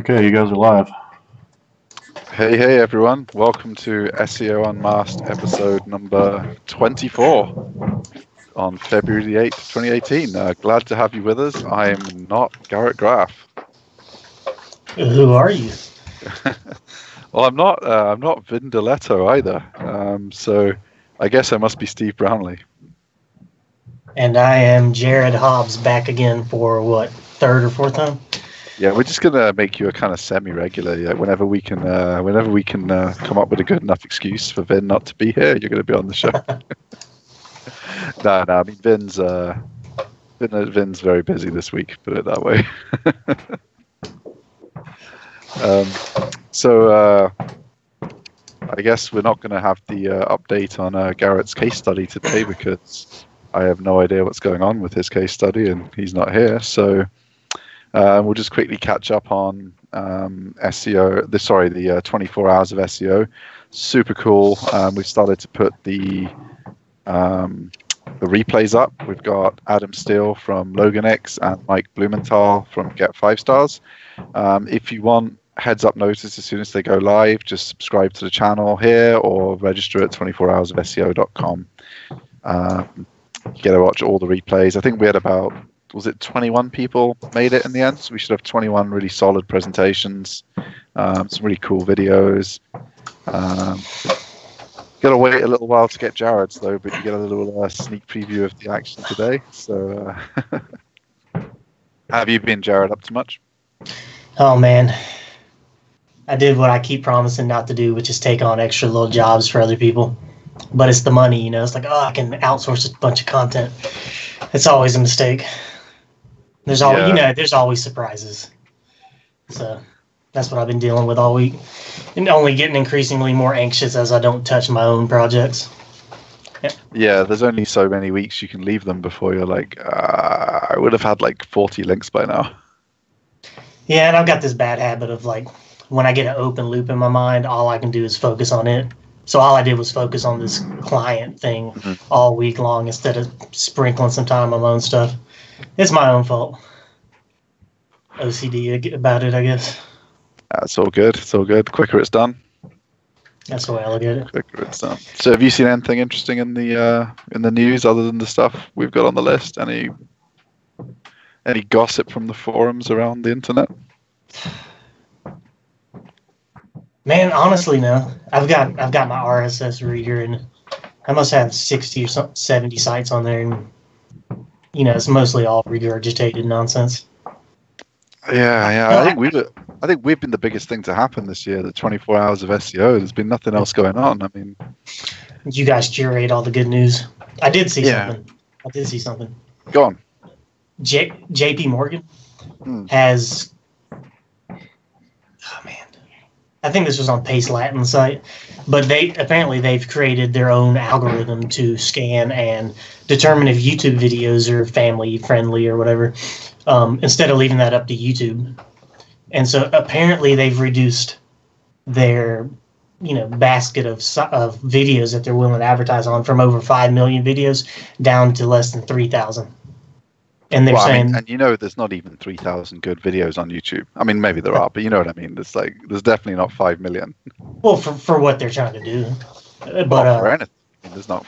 Okay, you guys are live. Hey everyone, welcome to SEO Unmasked episode number 24 on February the 8th, 2018. Glad to have you with us. I'm not Garrett Graff. Who are you? Well, I'm not Vin Diletto either. So I guess I must be Steve Brownlee. And I am Jared Hobbs, back again for what, third or fourth time? Yeah, we're just gonna make you a kind of semi-regular. Yeah, whenever we can come up with a good enough excuse for Vin not to be here, you're gonna be on the show. No. I mean, Vin's very busy this week. Put it that way. So I guess we're not going to have the update on Garrett's case study today because I have no idea what's going on with his case study and he's not here. So we'll just quickly catch up on the 24 hours of SEO. Super cool. We've started to put the replays up. We've got Adam Steele from Loganix and Mike Blumenthal from Get 5 Stars. If you want heads up notice as soon as they go live, just subscribe to the channel here or register at 24hoursofseo.com. You get to watch all the replays. I think we had about, was it 21 people made it in the end? So we should have 21 really solid presentations, some really cool videos. Got to wait a little while to get Jared's though, but you get a little sneak preview of the action today. So have you been, Jared, up to much? Oh man, I did what I keep promising not to do, which is take on extra little jobs for other people. But it's the money, It's like, I can outsource a bunch of content. It's always a mistake. There's always, there's always surprises. So that's what I've been dealing with all week, and only getting increasingly more anxious as I don't touch my own projects. Yeah, there's only so many weeks you can leave them before you're like, I would have had like 40 links by now. Yeah, and I've got this bad habit of like, when I get an open loop in my mind, all I can do is focus on it. So all I did was focus on this client thing all week long instead of sprinkling some time on my own stuff. It's my own fault. OCD about it, I guess. It's all good. It's all good. Quicker it's done. That's the way I look at it. Quicker it's done. So have you seen anything interesting in the news other than the stuff we've got on the list? Any gossip from the forums around the internet? Man, honestly, no. I've got my RSS reader, and I must have 60 or 70 sites on there, and it's mostly all regurgitated nonsense. Yeah. I think we've been the biggest thing to happen this year. The 24 hours of SEO. There's been nothing else going on. I mean, you guys curate all the good news. I did see something. Go on. JP Morgan has. Oh man. I think this was on Pace Latin site, but they've created their own algorithm to scan and determine if YouTube videos are family friendly or whatever, instead of leaving that up to YouTube. And so apparently they've reduced their, basket of videos that they're willing to advertise on from over 5 million videos down to less than 3,000. And they're saying, there's not even 3,000 good videos on YouTube. I mean, maybe there are, but you know what I mean. There's definitely not 5 million. Well, for what they're trying to do, but for anything, there's not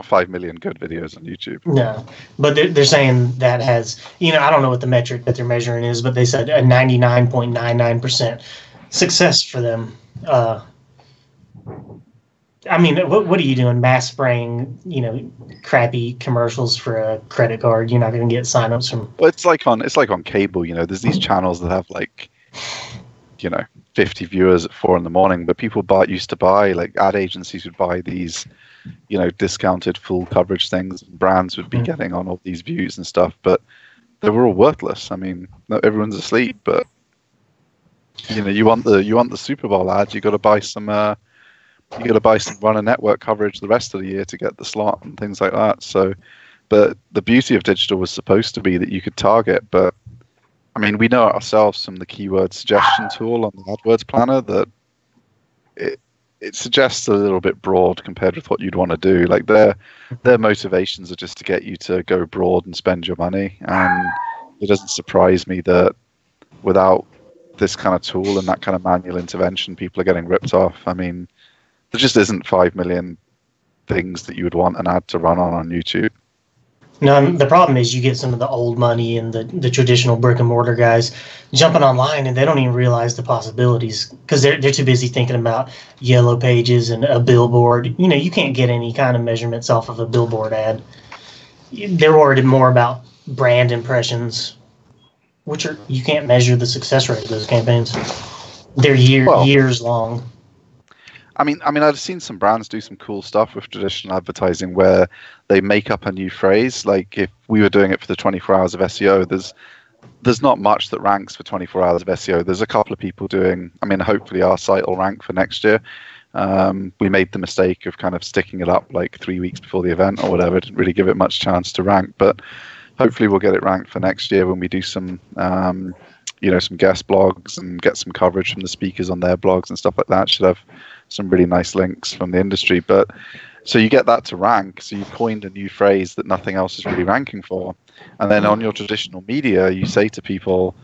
5 million good videos on YouTube. No, but they're saying that has, I don't know what the metric that they're measuring is, but they said a 99.99% success for them. I mean, what are you doing? Mass spraying, crappy commercials for a credit card. You're not going to get signups from. Well, it's like on cable. There's these channels that have 50 viewers at 4 a.m. But people used to buy, like ad agencies would buy these, discounted full coverage things. And brands would be getting on all these views and stuff, but they were all worthless. I mean, everyone's asleep, but you want the Super Bowl ads. You got to buy some. You got to buy some runner network coverage the rest of the year to get the slot and things like that. So, but the beauty of digital was supposed to be that you could target. But I mean, we know ourselves from the keyword suggestion tool on the AdWords planner that it suggests a little bit broad compared with what you'd want to do. Like their motivations are just to get you to go broad and spend your money. And it doesn't surprise me that without this kind of tool and that kind of manual intervention, people are getting ripped off. I mean, there just isn't 5 million things that you would want an ad to run on YouTube. No, the problem is you get some of the old money and the traditional brick and mortar guys jumping online, and they don't even realize the possibilities because they're too busy thinking about yellow pages and a billboard. You know, you can't get any kind of measurements off of a billboard ad. They're worried more about brand impressions, which are, you can't measure the success rate of those campaigns. They're years long. I mean, I've seen some brands do some cool stuff with traditional advertising where they make up a new phrase. Like if we were doing it for the 24 hours of SEO, there's not much that ranks for 24 hours of SEO. There's a couple of people doing, I mean, hopefully our site will rank for next year. We made the mistake of kind of sticking it up like 3 weeks before the event or whatever. Didn't really give it much chance to rank, but hopefully we'll get it ranked for next year when we do some, some guest blogs and get some coverage from the speakers on their blogs and stuff like that. Should have some really nice links from the industry. But so you get that to rank. So you've coined a new phrase that nothing else is really ranking for. And then on your traditional media, you say to people,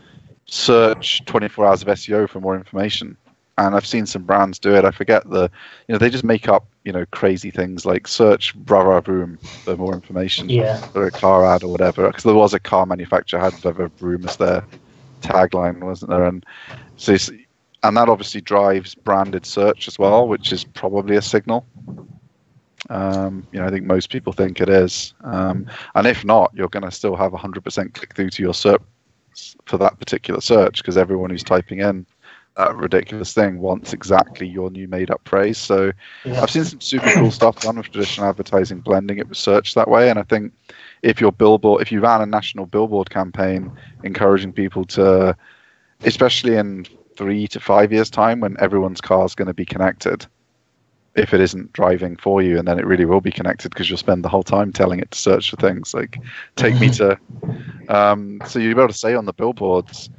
search 24 hours of SEO for more information. And I've seen some brands do it. I forget they just make up, crazy things like search rah room for more information for a car ad or whatever. Because there was a car manufacturer had vroom as their tagline, wasn't there? And so and that obviously drives branded search as well, which is probably a signal. I think most people think it is. And if not, you're going to still have 100% click through to your search for that particular search because everyone who's typing in that ridiculous thing wants exactly your new made-up phrase. So I've seen some super cool stuff done with traditional advertising, blending it with search that way. And I think if you ran a national billboard campaign encouraging people to, especially in 3 to 5 years time when everyone's car is going to be connected, if it isn't driving for you, and then it really will be connected because you'll spend the whole time telling it to search for things like take me to so you'll be able to say on the billboards,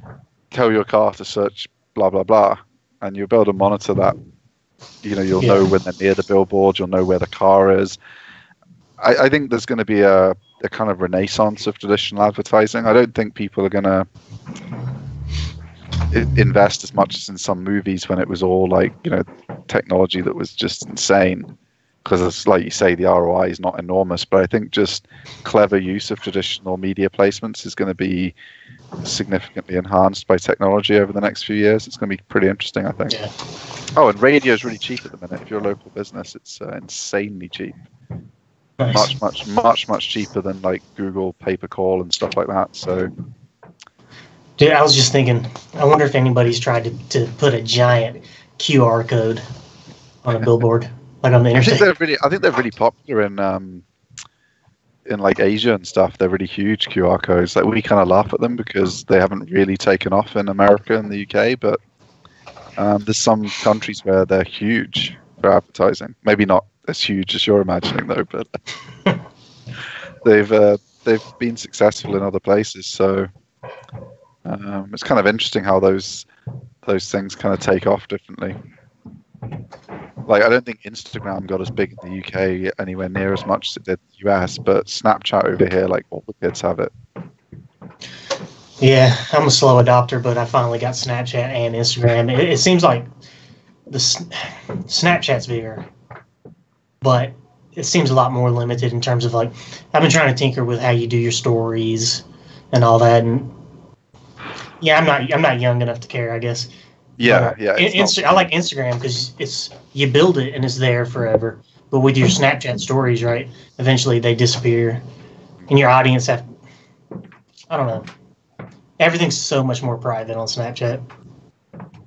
tell your car to search blah blah blah, and you'll be able to monitor that. You'll know when they're near the billboard, you'll know where the car is. I think there's going to be a kind of renaissance of traditional advertising. I don't think people are going to invest as much as in some movies when it was all like technology that was just insane, because it's like you say, the ROI is not enormous, but I think just clever use of traditional media placements is going to be significantly enhanced by technology over the next few years. It's going to be pretty interesting, I think. Oh, and radio is really cheap at the minute. If you're a local business, it's insanely cheap. Nice. much cheaper than like Google pay-per-call and stuff like that. So dude, I was just thinking, I wonder if anybody's tried to put a giant QR code on a billboard, like on the interstate. I think they're really popular in like Asia and stuff. They're really huge QR codes. Like we kind of laugh at them because they haven't really taken off in America and the UK, but there's some countries where they're huge for advertising. Maybe not as huge as you're imagining though, but they've been successful in other places. So it's kind of interesting how those things kind of take off differently. Like I don't think Instagram got as big in the UK anywhere near as much as it did in the US, but Snapchat over here, like all the kids have it. Yeah, I'm a slow adopter, but I finally got Snapchat and Instagram. It seems like the Snapchat's bigger, but it seems a lot more limited in terms of like I've been trying to tinker with how you do your stories and all that, and yeah, I'm not young enough to care, I guess. Yeah. I like Instagram because it's you build it and it's there forever. But with your Snapchat stories, right? Eventually they disappear, and your audience I don't know. Everything's so much more private on Snapchat.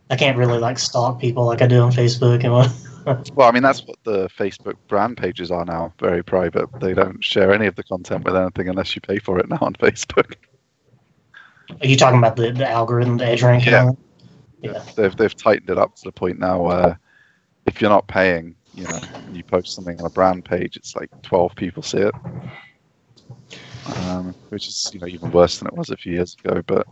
I can't really like stalk people like I do on Facebook and what. Well, I mean that's what the Facebook brand pages are now. Very private. They don't share any of the content with anything unless you pay for it now on Facebook. Are you talking about the algorithm, the edge ranking? Yeah. They've tightened it up to the point now where if you're not paying, and you post something on a brand page, it's like 12 people see it, which is even worse than it was a few years ago. But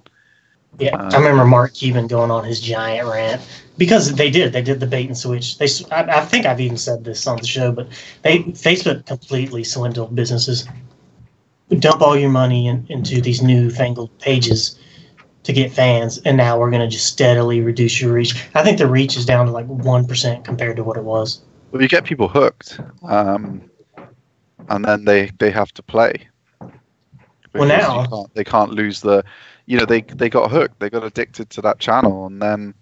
yeah, I remember Mark Cuban going on his giant rant because they did the bait and switch. I think I've even said this on the show, but Facebook completely swindled businesses. Dump all your money into these newfangled pages, to get fans, and now we're going to just steadily reduce your reach. I think the reach is down to like 1% compared to what it was. Well, you get people hooked, and then they have to play. Well, now they can't lose the, they got hooked, they got addicted to that channel, and then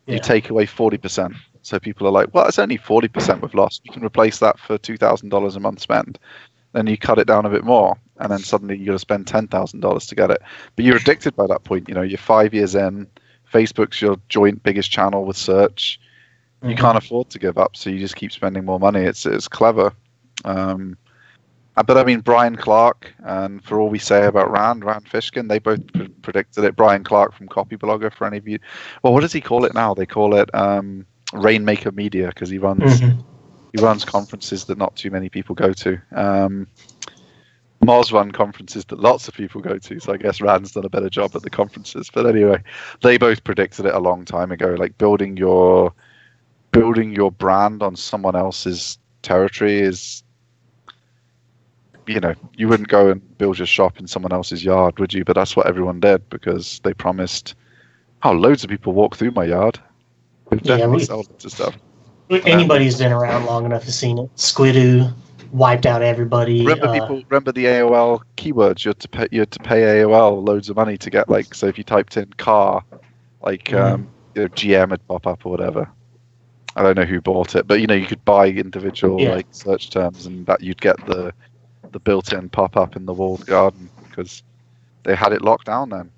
you take away 40%. So people are like, well, it's only 40% we've lost. You can replace that for $2,000 a month spend. Then you cut it down a bit more, and then suddenly you got to spend $10,000 to get it. But you're addicted by that point. You're 5 years in. Facebook's your joint biggest channel with search. You can't afford to give up, so you just keep spending more money. It's clever. But I mean, Brian Clark, and for all we say about Rand Fishkin, they both predicted it. Brian Clark from Copyblogger, for any of you. Well, what does he call it now? They call it Rainmaker Media, because he runs conferences that not too many people go to. Moz run conferences that lots of people go to, so I guess Rand's done a better job at the conferences. But anyway, they both predicted it a long time ago. Like building your brand on someone else's territory is, you wouldn't go and build your shop in someone else's yard, would you? But that's what everyone did, because they promised, loads of people walk through my yard. We've definitely sold it to stuff. Anybody who's been around long enough has seen it. Squidoo wiped out everybody. Remember the AOL keywords? You had to pay AOL loads of money to get, like, so if you typed in car, like GM would pop up or whatever. I don't know who bought it, but you could buy individual like search terms, and that you'd get the built-in pop-up in the walled garden, because they had it locked down then.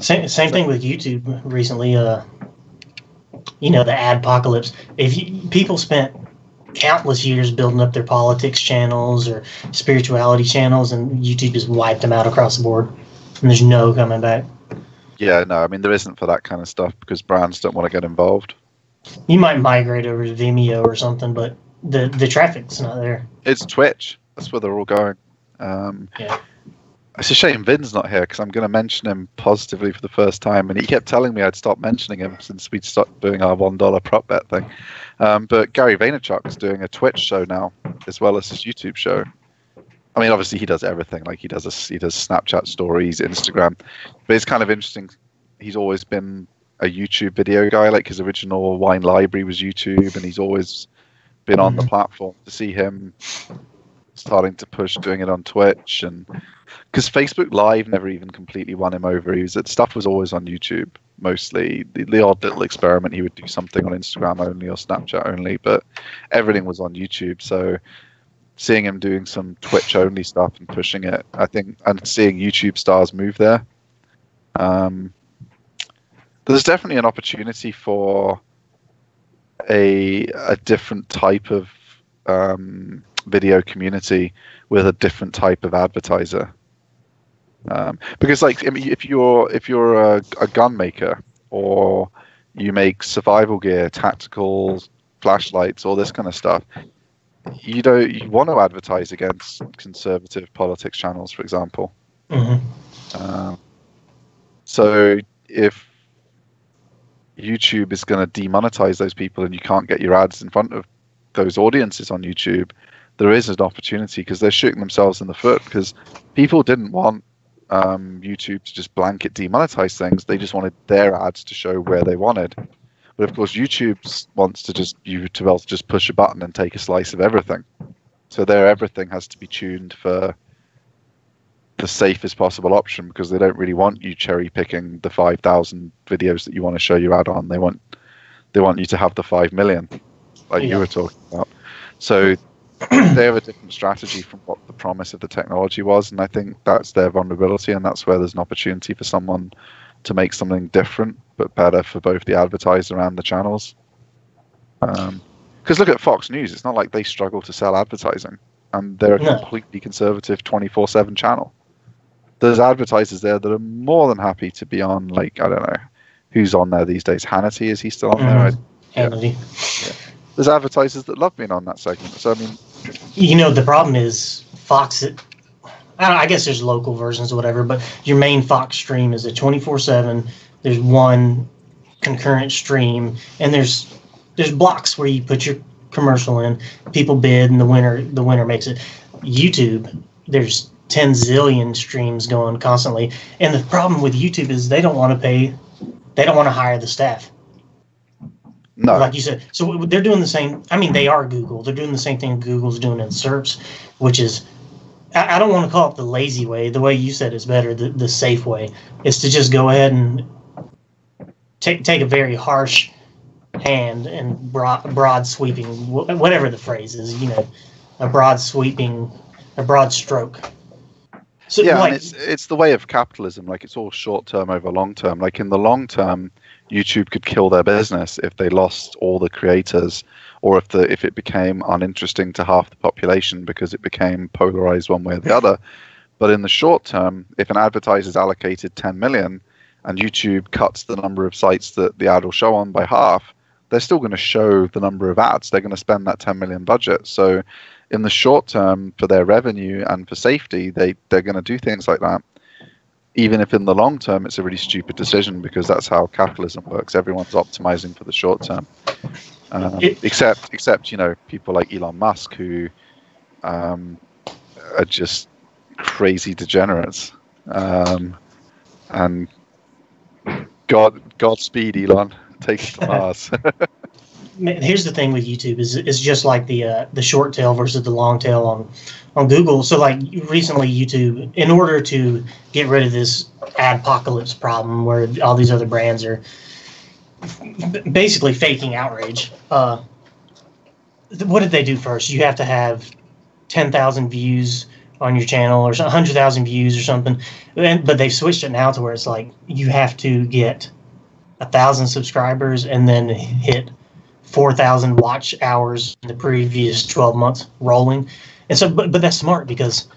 Same thing with YouTube recently. The adpocalypse. People spent countless years building up their politics channels or spirituality channels, and YouTube just wiped them out across the board, and there's no coming back. Yeah, no, I mean, there isn't for that kind of stuff, because brands don't want to get involved. You might migrate over to Vimeo or something, but the traffic's not there. It's Twitch. That's where they're all going. It's a shame Vin's not here, because I'm going to mention him positively for the first time, and he kept telling me I'd stop mentioning him since we'd stopped doing our $1 prop bet thing. But Gary Vaynerchuk's doing a Twitch show now, as well as his YouTube show. I mean, obviously he does everything. Like he does Snapchat stories, Instagram, but it's kind of interesting. He's always been a YouTube video guy. Like his original Wine Library was YouTube, and he's always been on the platform. To see him starting to push doing it on Twitch, and because Facebook Live never even completely won him over. Stuff was always on YouTube mostly. The odd little experiment, he would do something on Instagram only or Snapchat only, but everything was on YouTube. So seeing him doing some Twitch only stuff and pushing it, I think, and seeing YouTube stars move there, there's definitely an opportunity for a different type of video community with a different type of advertiser, because like, I mean, if you're a gun maker, or you make survival gear, tactical flashlights, all this kind of stuff, you want to advertise against conservative politics channels, for example. So if YouTube is going to demonetize those people, and you can't get your ads in front of those audiences on YouTube, there is an opportunity, because they're shooting themselves in the foot, because people didn't want YouTube to just blanket demonetize things. They just wanted their ads to show where they wanted. But of course, YouTube wants you to be able to just push a button and take a slice of everything. So their everything has to be tuned for the safest possible option, because they don't really want you cherry picking the 5,000 videos that you want to show your ad on. They want you to have the 5 million, like you were talking about. So they have a different strategy from what the promise of the technology was, and I think that's their vulnerability, and that's where there's an opportunity for someone to make something different but better for both the advertiser and the channels. Because look at Fox News; it's not like they struggle to sell advertising, and they're a completely conservative 24/7 channel. There's advertisers there that are more than happy to be on, like, I don't know who's on there these days. Hannity, is he still on there? Hannity. Yeah. There's advertisers that love being on that segment. So I mean, the problem is Fox. I guess there's local versions or whatever, but your main Fox stream is a 24/7. There's one concurrent stream, and there's blocks where you put your commercial in. People bid, and the winner makes it. YouTube, there's 10 zillion streams going constantly. And the problem with YouTube is they don't want to pay, they don't want to hire the staff. No. Like you said. So they're doing the same. I mean, they are Google. They're doing the same thing Google's doing in SERPs, which is, I don't want to call it the lazy way. The way you said is better. The safe way is to just go ahead and take a very harsh hand and broad sweeping, whatever the phrase is, a broad stroke. So, yeah, like, and it's the way of capitalism. Like, it's all short term over long term. Like, in the long term, YouTube could kill their business if they lost all the creators, or if it became uninteresting to half the population because it became polarized one way or the other. But in the short term, if an advertiser's allocated 10 million and YouTube cuts the number of sites that the ad will show on by half, they're still going to show the number of ads. They're going to spend that 10 million budget. So in the short term, for their revenue and for safety, they're going to do things like that. Even if in the long term, it's a really stupid decision, because that's how capitalism works. Everyone's optimizing for the short term. Except people like Elon Musk, who are just crazy degenerates. And Godspeed, Elon. Take it to Mars. Here's the thing with YouTube is just like the short tail versus the long tail on Google. So like recently YouTube, in order to get rid of this adpocalypse problem where all these other brands are basically faking outrage, what did they do first? You have to have 10,000 views on your channel or 100,000 views or something. But they've switched it now to where it's like you have to get 1,000 subscribers and then hit 4,000 watch hours in the previous 12 months rolling. And so, but that's smart, because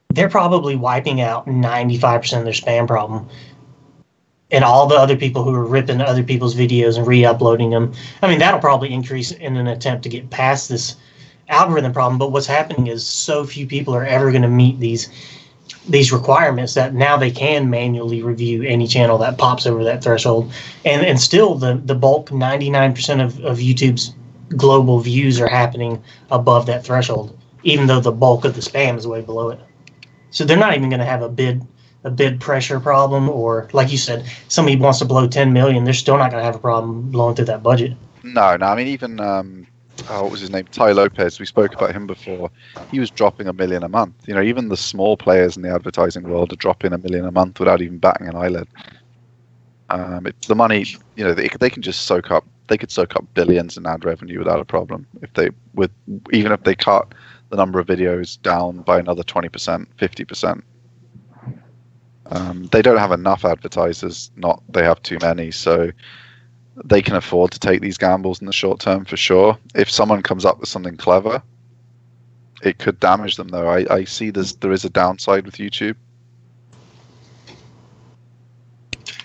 they're probably wiping out 95% of their spam problem. And all the other people who are ripping other people's videos and re-uploading them, I mean, that'll probably increase in an attempt to get past this algorithm problem. But what's happening is so few people are ever going to meet these requirements that now they can manually review any channel that pops over that threshold. And still the bulk, 99% of YouTube's global views are happening above that threshold, even though the bulk of the spam is way below it. So they're not even going to have a bid pressure problem, or like you said, somebody wants to blow 10 million, they're still not going to have a problem blowing through that budget. No, I mean, even what was his name? Ty Lopez. We spoke about him before. He was dropping $1 million a month. Even the small players in the advertising world are dropping $1 million a month without even batting an eyelid. It's the money. They can just soak up. They could soak up billions in ad revenue without a problem even if they cut the number of videos down by another 20%, 50%. They don't have enough advertisers. Not they have too many. So they can afford to take these gambles in the short term for sure. If someone comes up with something clever, it could damage them, though. I see there is a downside with YouTube.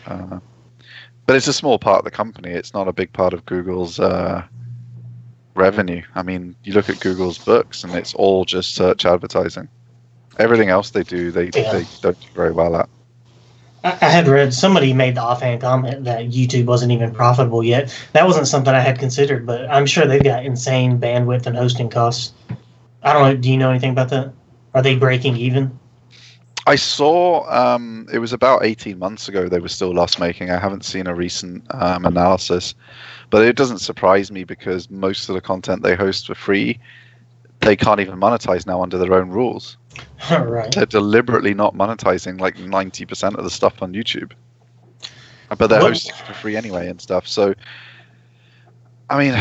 But it's a small part of the company. It's not a big part of Google's revenue. I mean, you look at Google's books and it's all just search advertising. Everything else they do, they don't do very well at. I had read somebody made the offhand comment that YouTube wasn't even profitable yet. That wasn't something I had considered, but I'm sure they've got insane bandwidth and hosting costs. I don't know. Do you know anything about that? Are they breaking even? I saw it was about 18 months ago they were still loss-making. I haven't seen a recent analysis, but it doesn't surprise me, because most of the content they host for free, they can't even monetize now under their own rules. Right. They're deliberately not monetizing like 90% of the stuff on YouTube, but they're hosting for free anyway and stuff. So, I mean,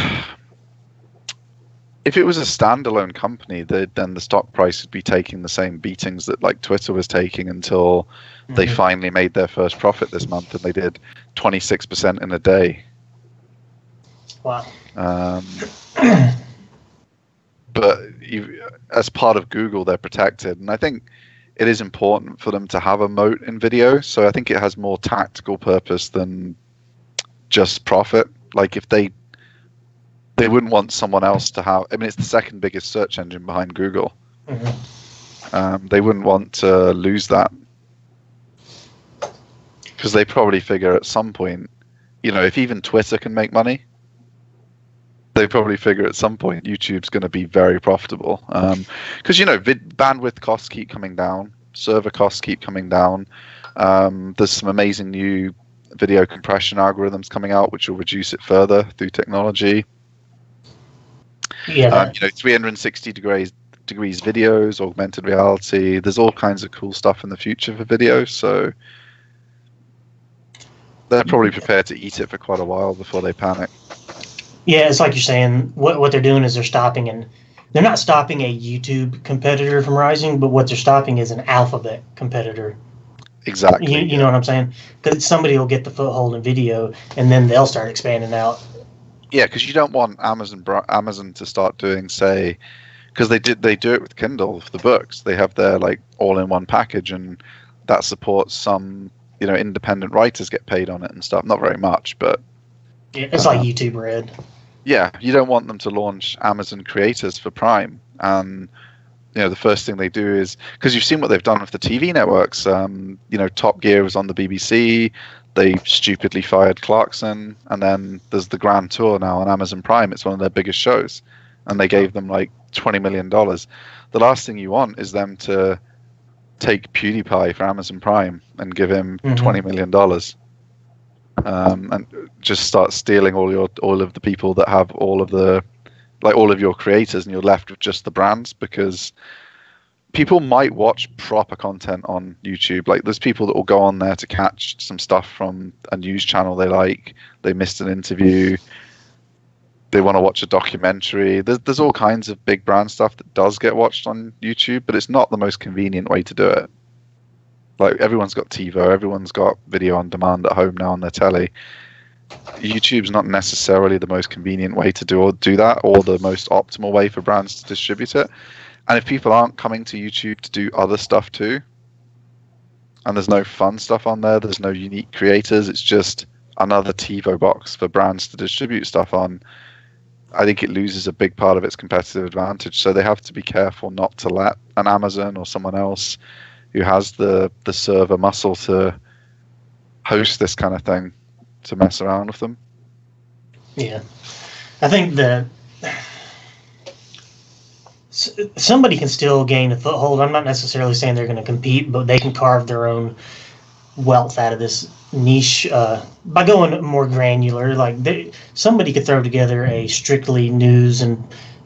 if it was a standalone company, then the stock price would be taking the same beatings that like Twitter was taking until they finally made their first profit this month, and they did 26% in a day. Wow. But as part of Google, they're protected. And I think it is important for them to have a moat in video. So I think it has more tactical purpose than just profit. Like if they wouldn't want someone else to have, I mean, it's the second biggest search engine behind Google. They wouldn't want to lose that, because they probably figure at some point, if even Twitter can make money, they probably figure at some point YouTube's going to be very profitable, because bandwidth costs keep coming down, server costs keep coming down. There's some amazing new video compression algorithms coming out which will reduce it further through technology. Yeah. 360 degrees videos, augmented reality. There's all kinds of cool stuff in the future for videos, so they're probably prepared to eat it for quite a while before they panic. Yeah, it's like you're saying. What they're doing is they're not stopping a YouTube competitor from rising, but what they're stopping is an alphabet competitor. Exactly. You know what I'm saying? Because somebody will get the foothold in video, and then they'll start expanding out. Yeah, because you don't want Amazon to start doing, say, because they do it with Kindle for the books. They have their like all-in-one package, and that supports some independent writers get paid on it and stuff. Not very much, but yeah, it's like YouTube Red. Yeah, you don't want them to launch Amazon Creators for Prime, and the first thing they do is, because you've seen what they've done with the TV networks. Top Gear was on the BBC. They stupidly fired Clarkson, and then there's the Grand Tour now on Amazon Prime. It's one of their biggest shows, and they gave them like $20 million. The last thing you want is them to take PewDiePie for Amazon Prime and give him $20 million, and just start stealing all of the people that have all of your creators, and you're left with just the brands, because people might watch proper content on YouTube. Like, there's people that will go on there to catch some stuff from a news channel they like. They missed an interview. They want to watch a documentary. There's all kinds of big brand stuff that does get watched on YouTube, but it's not the most convenient way to do it. Like, everyone's got TiVo, everyone's got video on demand at home now on their telly. YouTube's not necessarily the most convenient way to do that, or the most optimal way for brands to distribute it. And if people aren't coming to YouTube to do other stuff too, and there's no fun stuff on there, there's no unique creators, it's just another TiVo box for brands to distribute stuff on, I think it loses a big part of its competitive advantage. So they have to be careful not to let an Amazon or someone else who has the server muscle to host this kind of thing to mess around with them. Yeah. I think that somebody can still gain a foothold. I'm not necessarily saying they're going to compete, but they can carve their own wealth out of this niche by going more granular. Like, somebody could throw together a strictly news and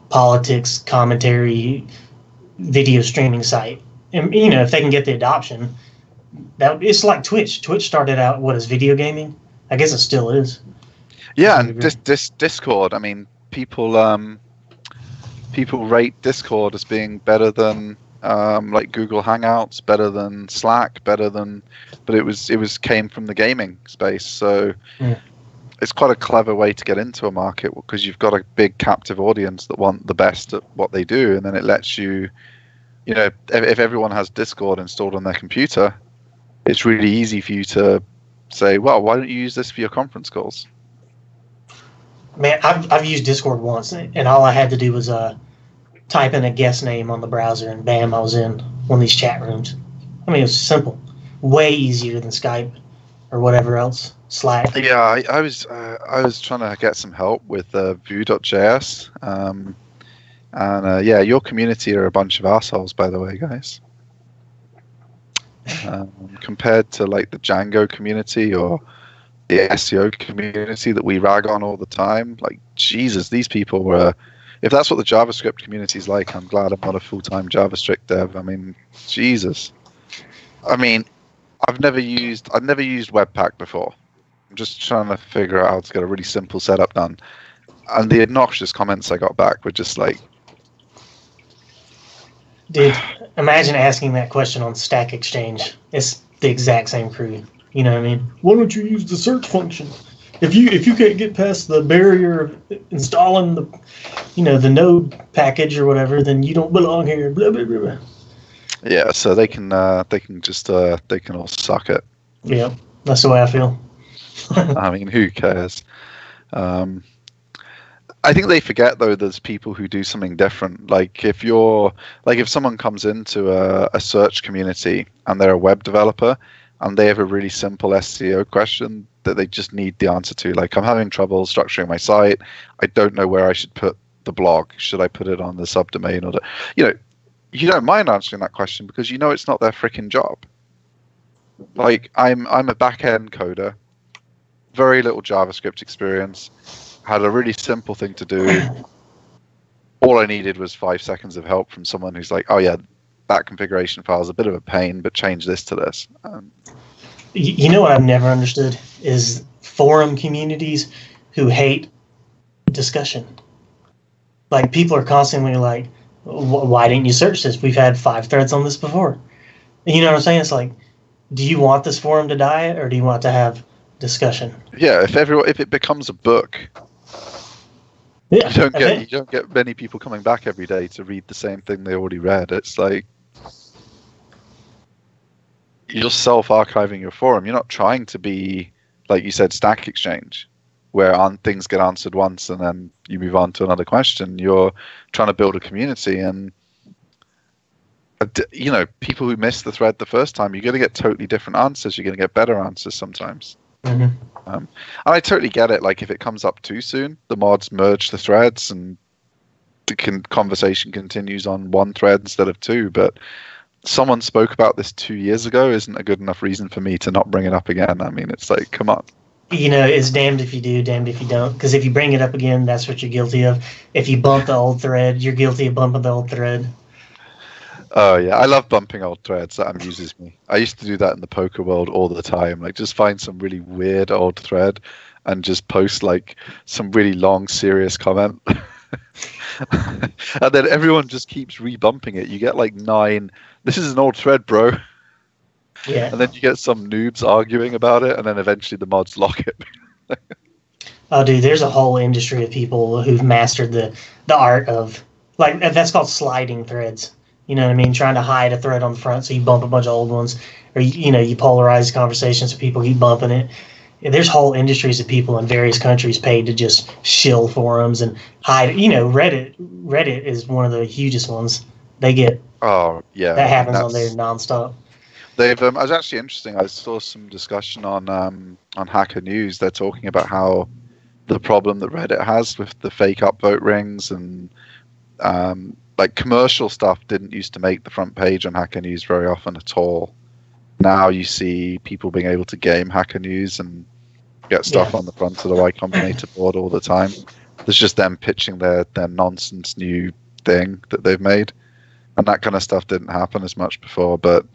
politics commentary video streaming site, and if they can get the adoption, it's like Twitch. Twitch started out as video gaming. I guess it still is. Yeah, and Discord. I mean, people rate Discord as being better than like Google Hangouts, better than Slack, but it came from the gaming space. So it's quite a clever way to get into a market, because you've got a big captive audience that want the best at what they do, and then it lets you, if everyone has Discord installed on their computer, it's really easy for you to say, well, why don't you use this for your conference calls? Man, I've used Discord once, and all I had to do was type in a guest name on the browser, and bam, I was in one of these chat rooms. I mean, it was simple, way easier than Skype or whatever else, Slack. Yeah, I was trying to get some help with Vue.js, and your community are a bunch of assholes, by the way, guys. Compared to like the Django community or the SEO community that we rag on all the time, like, Jesus, these people were. If that's what the JavaScript community is like, I'm glad I'm not a full-time JavaScript dev. I mean, Jesus. I mean, I've never used Webpack before. I'm just trying to figure out how to get a really simple setup done, and the obnoxious comments I got back were just like, dude, imagine asking that question on Stack Exchange. It's the exact same crew. You know what I mean? Why don't you use the search function? If you can't get past the barrier of installing the node package or whatever, then you don't belong here. Blah blah blah. Yeah, so they can all suck it. Yeah, that's the way I feel. I mean, who cares? I think they forget, though, there's people who do something different. Like, if someone comes into a search community and they're a web developer and they have a really simple SEO question, that they just need the answer to. Like, I'm having trouble structuring my site. I don't know where I should put the blog. Should I put it on the subdomain or you don't mind answering that question because you know it's not their freaking job. Like, I'm a back-end coder, very little JavaScript experience, had a really simple thing to do. All I needed was 5 seconds of help from someone who's like, oh yeah, that configuration file is a bit of a pain, but change this to this. You know what I've never understood is forum communities who hate discussion. Like, people are constantly like, why didn't you search this? We've had 5 threads on this before. You know what I'm saying? It's like, do you want this forum to die, or do you want to have discussion? Yeah, if it becomes a book, you don't get many people coming back every day to read the same thing they already read. It's like you're self-archiving your forum. You're not trying to be, like you said, Stack Exchange, where things get answered once and then you move on to another question. You're trying to build a community, and people who miss the thread the first time, you're going to get totally different answers. You're going to get better answers sometimes. Mm-hmm. And I totally get it. Like, if it comes up too soon, the mods merge the threads and the conversation continues on one thread instead of 2. But someone spoke about this 2 years ago isn't a good enough reason for me to not bring it up again. I mean, it's like, come on. It's damned if you do, damned if you don't. Because if you bring it up again, that's what you're guilty of. If you bump the old thread, you're guilty of bumping the old thread. Oh yeah, I love bumping old threads. That amuses me. I used to do that in the poker world all the time. Like, just find some really weird old thread and just post like some really long, serious comment. And then everyone just keeps rebumping it. You get like 9. This is an old thread, bro. Yeah. And then you get some noobs arguing about it, and then eventually the mods lock it. Oh, dude, there's a whole industry of people who've mastered the art of, like, that's called sliding threads. You know what I mean? Trying to hide a thread on the front so you bump a bunch of old ones, or you polarize conversations so people keep bumping it. There's whole industries of people in various countries paid to just shill forums and hide. Reddit is one of the hugest ones. They get that happens on there nonstop. They've I was actually interesting. I saw some discussion on Hacker News. They're talking about how the problem that Reddit has with the fake upvote rings and like commercial stuff didn't used to make the front page on Hacker News very often at all. Now you see people being able to game Hacker News and get stuff on the front of the Y Combinator board all the time. There's just them pitching their nonsense new thing that they've made, and that kind of stuff didn't happen as much before. But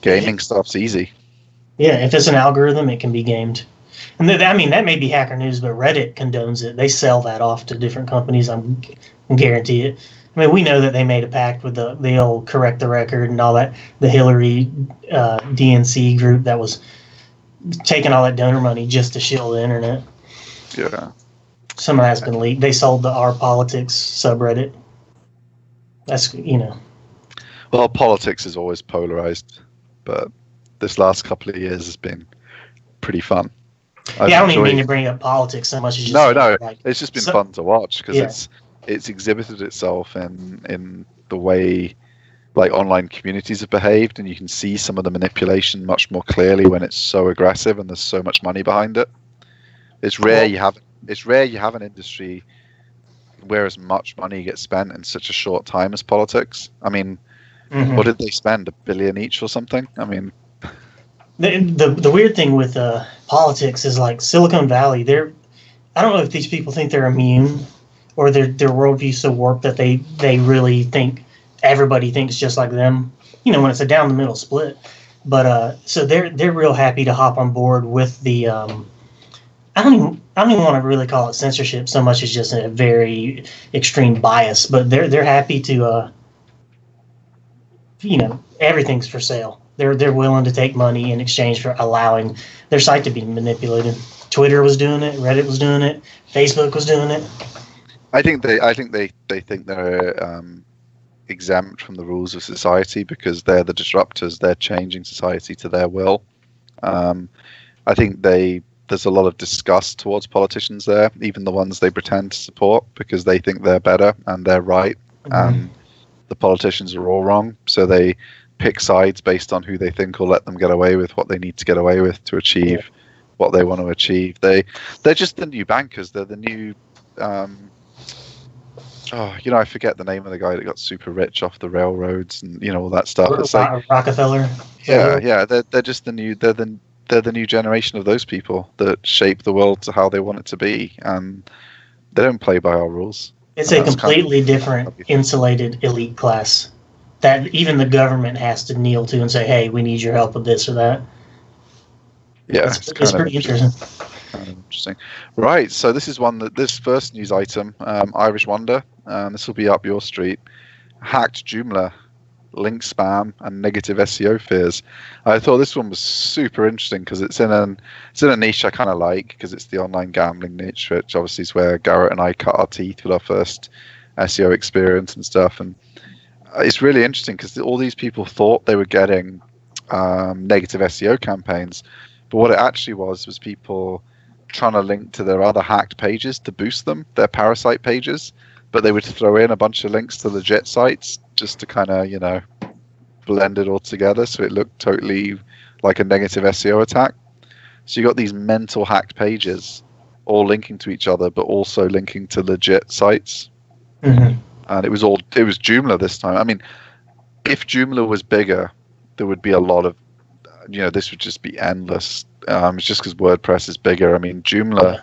gaming stuff's easy. Yeah, if it's an algorithm, it can be gamed. And that may be Hacker News, but Reddit condones it. They sell that off to different companies. I'm guarantee it. I mean, we know that they made a pact with the old Correct the Record and all that, the Hillary DNC group that was taking all that donor money just to shill the internet. Yeah. Some of that's been leaked. They sold the Our Politics subreddit. That's, Well, politics is always polarized, but this last couple of years has been pretty fun. I don't even mean to bring up politics so much as just... No, it's just been fun to watch because it's exhibited itself in the way like online communities have behaved, and you can see some of the manipulation much more clearly when it's so aggressive and there's so much money behind it. It's rare you have an industry where as much money gets spent in such a short time as politics. I mean, what did they spend? $1 billion each or something? I mean, the weird thing with politics is like Silicon Valley. I don't know if these people think they're immune or their worldview's so warped that they really think everybody thinks just like them. When it's a down the middle split. But so they're real happy to hop on board with the. I don't even want to really call it censorship so much as just a very extreme bias. But they're happy to. Everything's for sale. They're willing to take money in exchange for allowing their site to be manipulated. Twitter was doing it, Reddit was doing it, Facebook was doing it. I think they think they're exempt from the rules of society because they're the disruptors. They're changing society to their will. I think there's a lot of disgust towards politicians there, even the ones they pretend to support, because they think they're better and they're right, and the politicians are all wrong. So they pick sides based on who they think will let them get away with what they need to get away with to achieve what they want to achieve. They're just the new bankers. They're the new. I forget the name of the guy that got super rich off the railroads and all that stuff. It's like Rockefeller. Yeah. They're just the new. They're the new generation of those people that shape the world to how they want it to be, and they don't play by our rules. It's a completely different, insulated elite class that even the government has to kneel to and say, "Hey, we need your help with this or that." Yeah, it's pretty interesting. Kind of interesting. Right, so this is this first news item, Irish Wonder, this will be up your street. Hacked Joomla, link spam, and negative SEO fears. I thought this one was super interesting because it's in a niche I kind of like, because it's the online gambling niche, which obviously is where Garrett and I cut our teeth with our first SEO experience and stuff. And it's really interesting because all these people thought they were getting negative SEO campaigns, but what it actually was people trying to link to their other hacked pages to boost them, their parasite pages, but they would throw in a bunch of links to legit sites just to kind of, blend it all together so it looked totally like a negative SEO attack. So you got these mental hacked pages all linking to each other, but also linking to legit sites. Mm-hmm. And it was Joomla this time. I mean, if Joomla was bigger, there would be a lot of, this would just be endless. It's just because WordPress is bigger. I mean, Joomla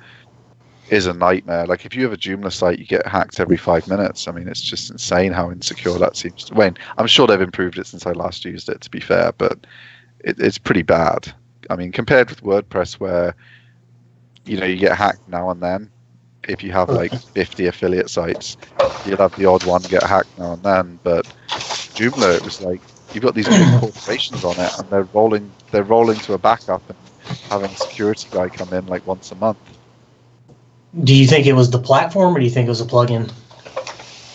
is a nightmare. Like, if you have a Joomla site, you get hacked every 5 minutes. I mean, it's just insane how insecure that seems to Wayne. I'm sure they've improved it since I last used it, to be fair, but it's pretty bad. I mean, compared with WordPress, where, you get hacked now and then. If you have like 50 affiliate sites, you'll have the odd one get hacked now and then. But Joomla, it was like, you've got these big corporations on it, and they're rolling to a backup and having a security guy come in like once a month. Do you think it was the platform, or do you think it was a plugin?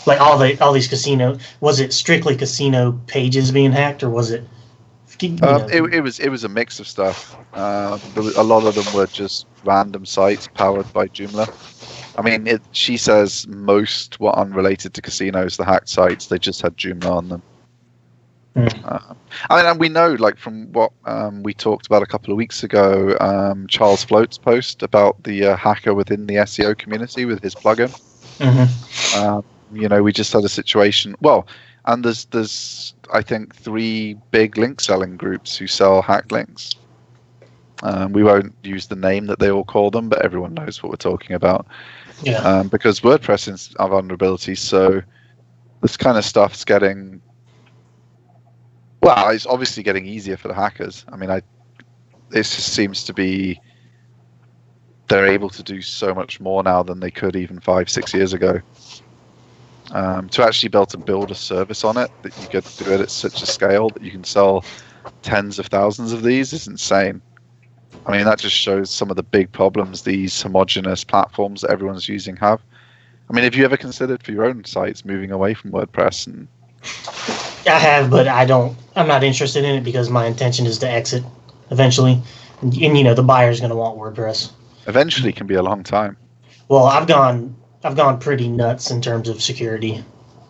Like all these casino, was it strictly casino pages being hacked, or was it? It was a mix of stuff. A lot of them were just random sites powered by Joomla. I mean, she says most were unrelated to casinos. The hacked sites, they just had Joomla on them. And we know, like, from what we talked about a couple of weeks ago, Charles Float's post about the hacker within the SEO community with his plugin. Mm-hmm. We just had a situation. Well, and there's I think 3 big link selling groups who sell hacked links. We won't use the name that they all call them, but everyone knows what we're talking about. Yeah. Because WordPress is a vulnerability, so this kind of stuff's getting. Well, it's obviously getting easier for the hackers. I mean, it just seems to be they're able to do so much more now than they could even 5-6 years ago. To actually be able to build a service on it that you get to do it at such a scale that you can sell tens of thousands of these is insane. I mean, that just shows some of the big problems these homogenous platforms that everyone's using have. I mean, have you ever considered for your own sites moving away from WordPress? And I have, but I'm not interested in it because my intention is to exit eventually. And the buyer's going to want WordPress. Eventually can be a long time. Well, I've gone pretty nuts in terms of security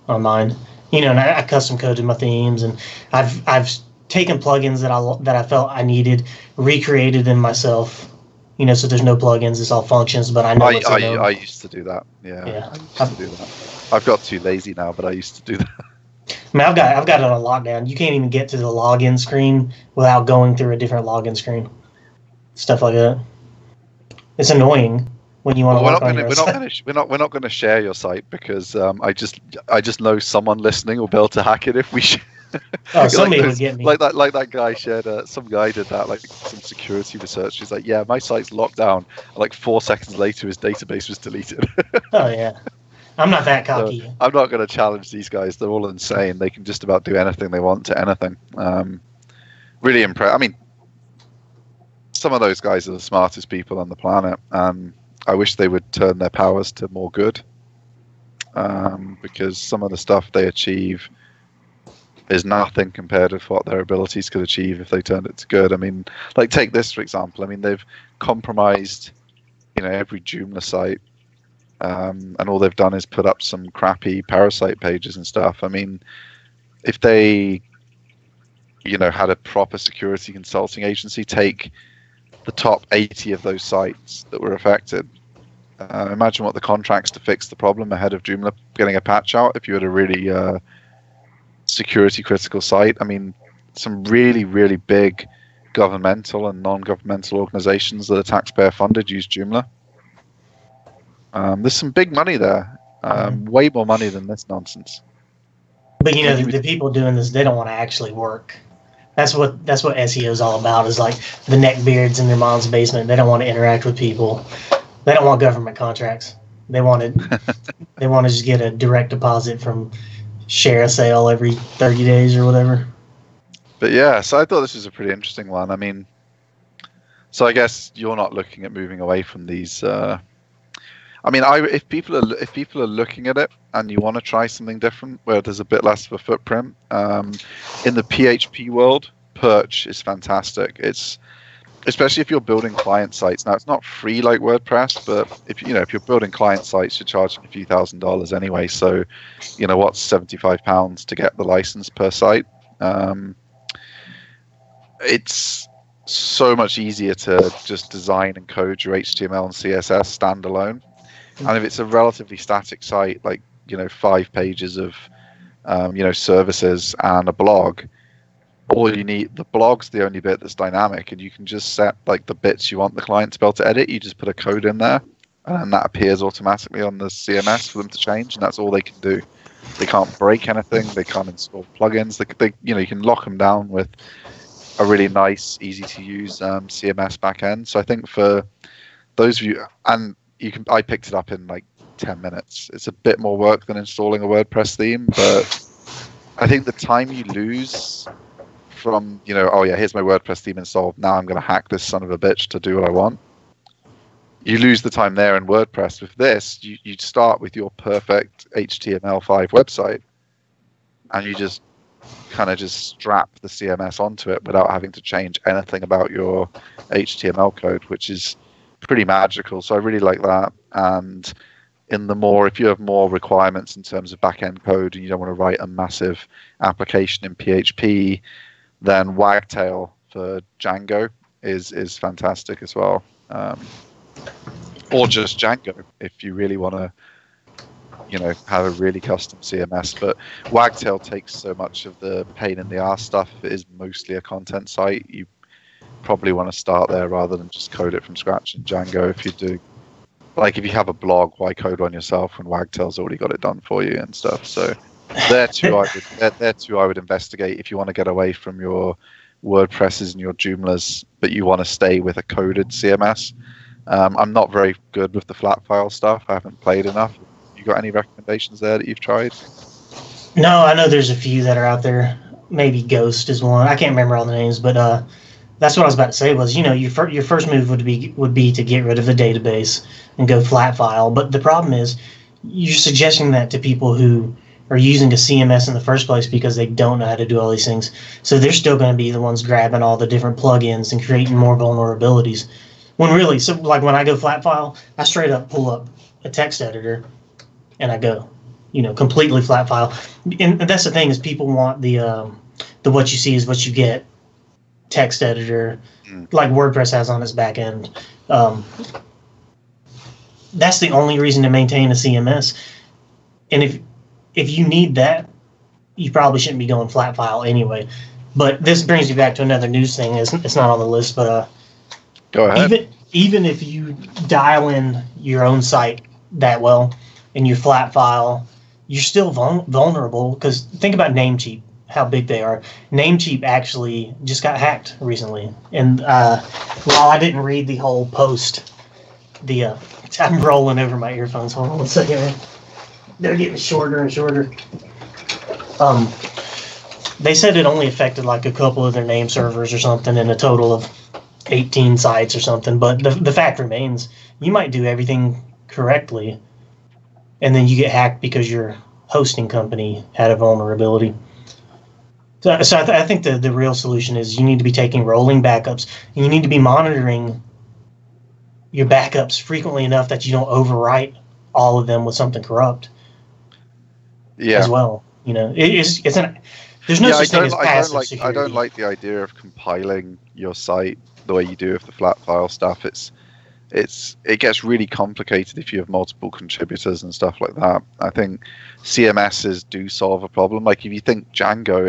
on mine. And I custom coded my themes, and I've taken plugins that I felt I needed, recreated them myself. So there's no plugins, it's all functions. But I know I used to do that. Yeah. I used to do that. I've got too lazy now, but I used to do that. I mean, I've got it on lockdown. You can't even get to the login screen without going through a different login screen. Stuff like that. It's annoying when you want to work on your site. We're not going to share your site because I just know someone listening will be able to hack it if we share. Oh, somebody would get me. Like that guy shared. Some guy did that. Like some security research. He's like, yeah, my site's locked down. And like 4 seconds later, his database was deleted. Oh yeah. I'm not that cocky. So I'm not going to challenge these guys. They're all insane. They can just about do anything they want to anything. Really impressed. I mean, some of those guys are the smartest people on the planet. I wish they would turn their powers to more good. Because some of the stuff they achieve is nothing compared with what their abilities could achieve if they turned it to good. I mean, like, take this for example. I mean, they've compromised, every Joomla site. And all they've done is put up some crappy parasite pages and stuff. I mean, if they, had a proper security consulting agency take the top 80 of those sites that were affected. Imagine what the contracts to fix the problem ahead of Joomla getting a patch out if you had a really security critical site. I mean, some really, really big governmental and non-governmental organizations that are taxpayer funded use Joomla. There's some big money there, way more money than this nonsense. But you know, the people doing this, they don't want to actually work. That's what SEO is all about. Is like the neckbeards in their mom's basement. They don't want to interact with people. They don't want government contracts. They want to just get a direct deposit from share a sale every 30 days or whatever. But yeah, so I thought this was a pretty interesting one. I mean, so I guess you're not looking at moving away from these. I mean, if people are looking at it and you want to try something different where there's a bit less of a footprint, in the PHP world, Perch is fantastic. It's especially if you're building client sites. Now, it's not free like WordPress, but if you're building client sites, you're charging a few $1,000s anyway. So, what's £75 to get the license per site? It's so much easier to just design and code your HTML and CSS standalone. And if it's a relatively static site, like 5 pages of services and a blog, all you need, the blog's the only bit that's dynamic, and you can just set like the bits you want the client to be able to edit. You just put a code in there, and that appears automatically on the CMS for them to change, and that's all they can do. They can't break anything. They can't install plugins. You can lock them down with a really nice, easy to use CMS backend. So I think for those of you, and I picked it up in like 10 minutes. It's a bit more work than installing a WordPress theme, but I think the time you lose from, oh yeah, here's my WordPress theme installed, now I'm going to hack this son of a bitch to do what I want. You lose the time there in WordPress. With this, you start with your perfect HTML5 website, and you just kind of just strap the CMS onto it without having to change anything about your HTML code, which is pretty magical. So I really like that. And if you have more requirements in terms of back-end code and you don't want to write a massive application in PHP, then Wagtail for Django is fantastic as well. Or just Django if you really want to have a really custom CMS. But Wagtail takes so much of the pain in the ass stuff. It is mostly a content site. You probably want to start there rather than just code it from scratch in Django. If you do, like if you have a blog, why code one yourself when Wagtail's already got it done for you and stuff. So they're two I would investigate if you want to get away from your WordPresses and your Joomlas, but you want to stay with a coded CMS. I'm not very good with the flat file stuff. I haven't played enough. You got any recommendations there that you've tried? No, I know there's a few that are out there. Maybe Ghost is one. I can't remember all the names, but that's what I was about to say was, your first move would be to get rid of the database and go flat file. But the problem is you're suggesting that to people who are using a CMS in the first place because they don't know how to do all these things. So they're still going to be the ones grabbing all the different plugins and creating more vulnerabilities. When really, so like when I go flat file, I straight up pull up a text editor and I go, completely flat file. And that's the thing is people want the what you see is what you get text editor like WordPress has on its back end. That's the only reason to maintain a CMS. And if you need that, you probably shouldn't be going flat file anyway. But this brings me back to another news thing. It's not on the list, but go ahead. Even if you dial in your own site that well and you flat file, you're still vulnerable because think about Namecheap, how big they are. Namecheap actually just got hacked recently. And while I didn't read the whole post, I'm rolling over my earphones. Hold on one second. They're getting shorter and shorter. They said it only affected like a couple of their name servers or something in a total of 18 sites or something. But the fact remains, you might do everything correctly, and then you get hacked because your hosting company had a vulnerability. So I think the real solution is you need to be taking rolling backups, and you need to be monitoring your backups frequently enough that you don't overwrite all of them with something corrupt. Yeah. As well, there's no such thing as passive security. I don't like the idea of compiling your site the way you do with the flat file stuff. It gets really complicated if you have multiple contributors and stuff like that. I think CMSs do solve a problem. Like if you think Django,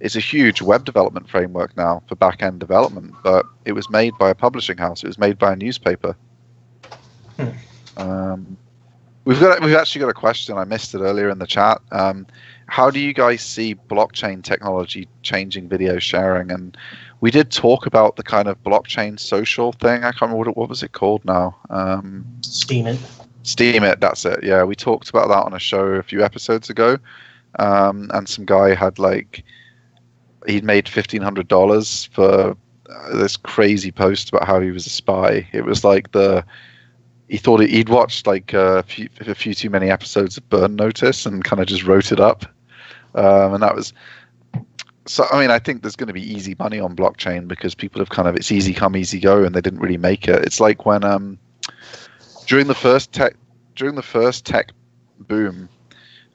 it's a huge web development framework now for back-end development, but it was made by a publishing house. It was made by a newspaper. We've actually got a question. I missed it earlier in the chat. How do you guys see blockchain technology changing video sharing? And we did talk about the kind of blockchain social thing. I can't remember what was it called now. Steam it. Steam it. That's it. Yeah, we talked about that on a show a few episodes ago. And some guy had he'd made $1,500 for this crazy post about how he was a spy. It was like he thought he'd watched a few too many episodes of Burn Notice and kind of just wrote it up. And that was. So, I mean, I think there's going to be easy money on blockchain because people have it's easy come, easy go, and they didn't really make it. It's like when during the first tech boom,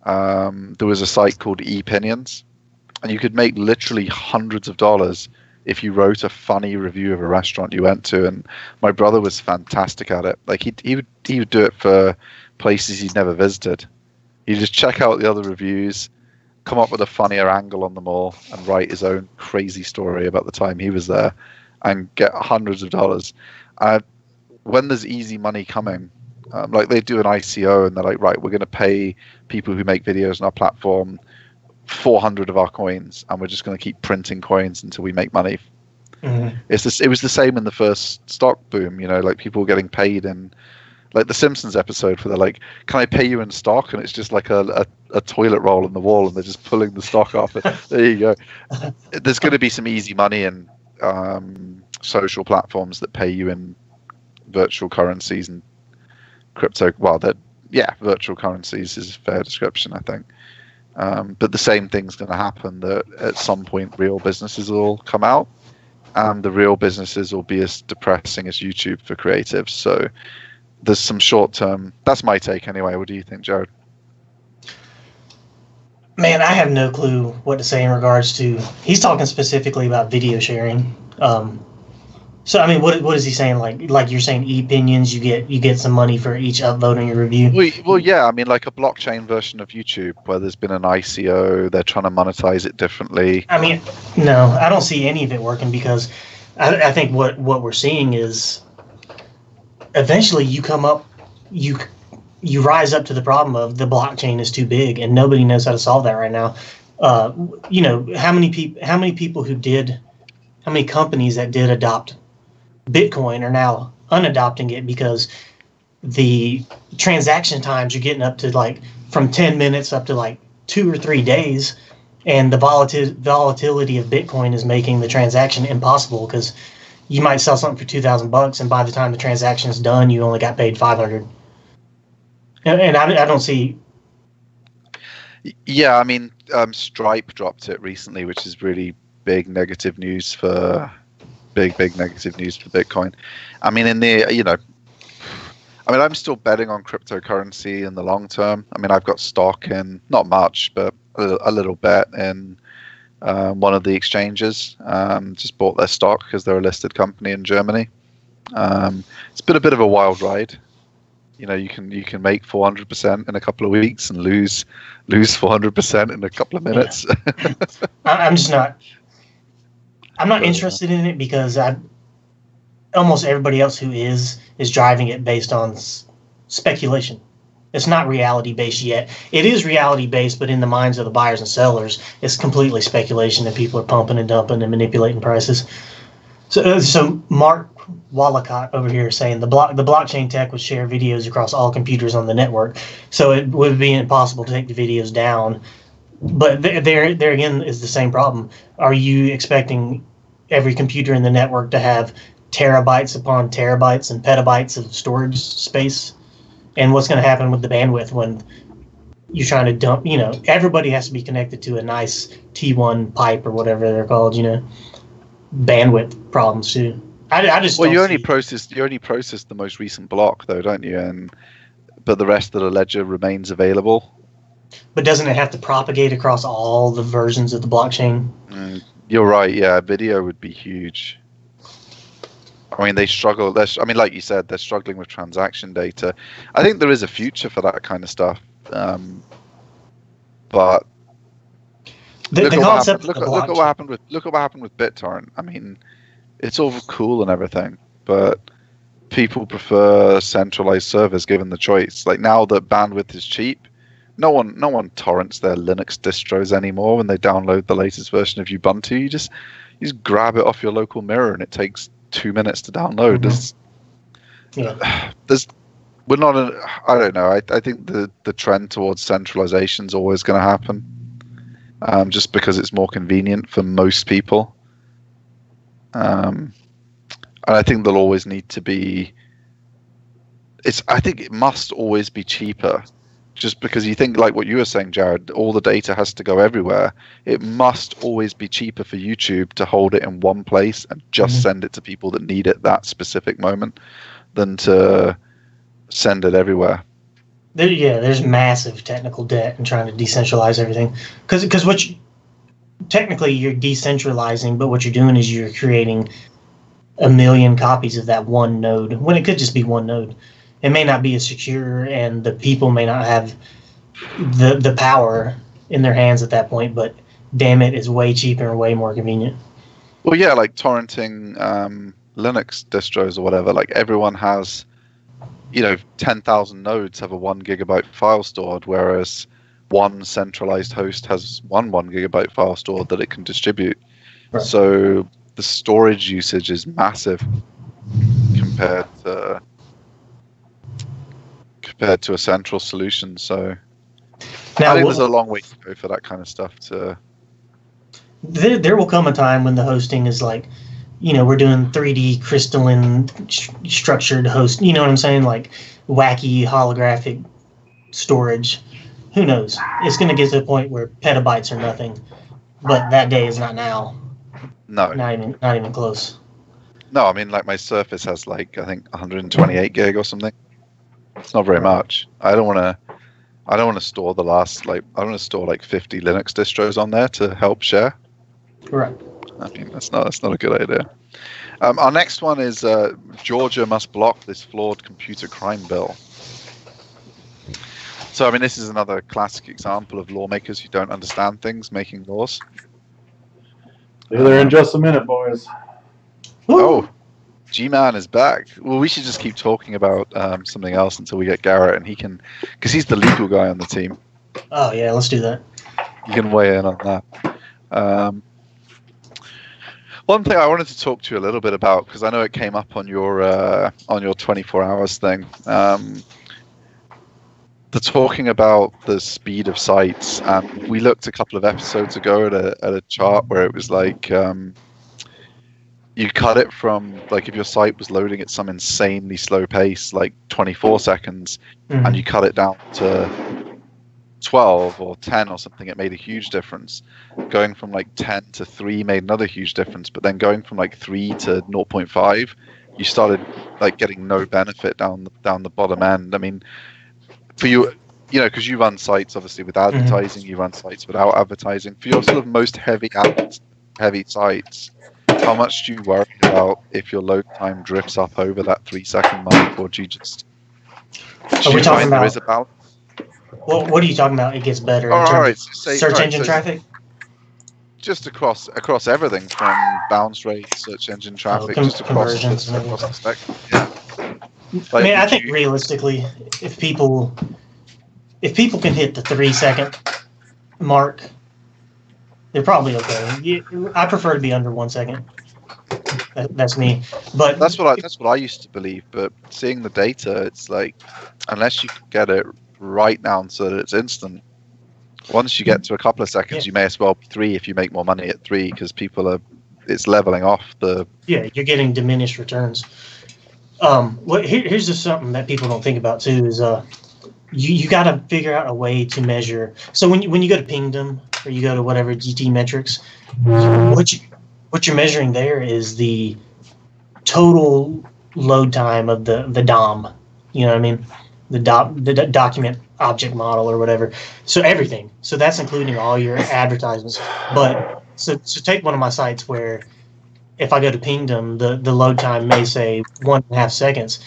there was a site called ePinions, and you could make literally hundreds of dollars if you wrote a funny review of a restaurant you went to. And my brother was fantastic at it. Like he would do it for places he'd never visited. He'd just check out the other reviews, come up with a funnier angle on them all, and write his own crazy story about the time he was there and get hundreds of dollars. When there's easy money coming, like they do an ICO and they're like, right, we're going to pay people who make videos on our platform 400 of our coins, and we're just going to keep printing coins until we make money. Mm-hmm. It was the same in the first stock boom, like people were getting paid in like the Simpsons episode where they're like, can I pay you in stock? And it's just like a toilet roll in the wall and they're just pulling the stock off. There you go. There's going to be some easy money in social platforms that pay you in virtual currencies and crypto. Well, virtual currencies is a fair description, I think. But the same thing's going to happen, that at some point real businesses will come out, and the real businesses will be as depressing as YouTube for creatives. So there's some short-term. That's my take anyway. What do you think, Jared? Man, I have no clue what to say in regards to. He's talking specifically about video sharing. So I mean, what is he saying? Like you're saying, e-opinions, you get some money for each upvote on your review. Well, yeah. I mean, like a blockchain version of YouTube, where there's been an ICO, they're trying to monetize it differently. I mean, no, I don't see any of it working because I think what we're seeing is eventually you rise up to the problem of the blockchain is too big and nobody knows how to solve that right now. How many companies that did adopt Bitcoin are now unadopting it because the transaction times are getting up to from 10 minutes up to 2 or 3 days, and the volatility of Bitcoin is making the transaction impossible because you might sell something for $2,000 and by the time the transaction is done, you only got paid $500. And I don't see. Yeah, I mean, Stripe dropped it recently, which is really big negative news for Bitcoin. I mean, I'm still betting on cryptocurrency in the long term. I mean, I've got stock in, not much, but a little bit in one of the exchanges. Just bought their stock because they're a listed company in Germany. It's been a bit of a wild ride. You can make 400% in a couple of weeks and lose 400% in a couple of minutes. Yeah. I'm not interested in it because almost everybody else who is driving it based on speculation. It's not reality based yet. It is reality based, but in the minds of the buyers and sellers, it's completely speculation that people are pumping and dumping and manipulating prices. So Mark Wallacott over here is saying the blockchain tech would share videos across all computers on the network, so it would be impossible to take the videos down. But there again is the same problem. Are you expecting every computer in the network to have terabytes upon terabytes and petabytes of storage space? And what's going to happen with the bandwidth when you're trying to dump? Everybody has to be connected to a nice T1 pipe or whatever they're called. Bandwidth problems too. I just you only process the most recent block though, don't you? But the rest of the ledger remains available. But doesn't it have to propagate across all the versions of the blockchain? You're right. Yeah, video would be huge. I mean, they struggle. I mean, like you said, they're struggling with transaction data. I think there is a future for that kind of stuff, but The concept of the look at what blockchain. happened with BitTorrent. I mean, it's all cool and everything, but people prefer centralized servers given the choice. Like now that bandwidth is cheap, no one torrents their Linux distros anymore when they download the latest version of Ubuntu. You just grab it off your local mirror and it takes 2 minutes to download. We're not. I don't know. I think the trend towards centralization is always going to happen, just because it's more convenient for most people. And I think there'll always need to be. I think it must always be cheaper. Just because you think, like what you were saying, Jared, all the data has to go everywhere. It must always be cheaper for YouTube to hold it in one place and just send it to people that need it that specific moment than to send it everywhere. There's massive technical debt in trying to decentralize everything. Because technically you're decentralizing, but what you're doing is you're creating a million copies of that one node when it could just be one node. It may not be as secure, and the people may not have the power in their hands at that point, but damn it, it's way cheaper and way more convenient. Well, yeah, like torrenting Linux distros or whatever, like everyone has, 10,000 nodes have a 1 gigabyte file stored, whereas one centralized host has one gigabyte file stored that it can distribute. Right. So the storage usage is massive compared to a central solution. So now, I think there's a long way to go for that kind of stuff to. There will come a time when the hosting is like, we're doing 3D crystalline structured host. You know what I'm saying? Like wacky holographic storage. Who knows? It's going to get to the point where petabytes are nothing. But that day is not now. No. Not even close. No, I mean, like my Surface has I think 128 gig or something. It's not very much. I don't want to store the last I don't want to store 50 Linux distros on there to help share. Right. I mean, that's not a good idea. Our next one is Georgia must block this flawed computer crime bill. So I mean, this is another classic example of lawmakers who don't understand things making laws. See you there in just a minute, boys. Oh. G-Man is back. Well, we should just keep talking about something else until we get Garrett, and he can, because he's the legal guy on the team. Oh yeah, let's do that. You can weigh in on that. One thing I wanted to talk to you a little bit about, because I know it came up on your 24 hours thing. The talking about the speed of sites, and we looked a couple of episodes ago at a chart where it was like. You cut it from, if your site was loading at some insanely slow pace, like 24 seconds, and you cut it down to 12 or 10 or something, it made a huge difference. Going from 10 to 3 made another huge difference, but then going from 3 to 0.5, you started getting no benefit down the bottom end. I mean, for you, because you run sites obviously with advertising, you run sites without advertising. For your sort of most heavy sites, how much do you worry about if your load time drifts up over that 3 second mark, or do you just? Are we talking about? There is a balance? Well, what are you talking about? It gets better in terms of search engine traffic. Just across everything from bounce rate, search engine traffic, just across the spectrum. Yeah. I mean, I think realistically, if people can hit the 3 second mark, they're probably okay. I prefer to be under 1 second. That's me. But that's what I used to believe. But seeing the data, it's unless you can get it right down so that it's instant. Once you get to a couple of seconds, you may as well be 3 if you make more money at 3 because it's leveling off the. Yeah, you're getting diminished returns. Here's just something that people don't think about too is you got to figure out a way to measure. So when you go to Pingdom or you go to whatever GT metrics, what you're measuring there is the total load time of the DOM. You know what I mean? The document object model or whatever. So everything. So that's including all your advertisements. But so take one of my sites where if I go to Pingdom, the load time may say 1.5 seconds,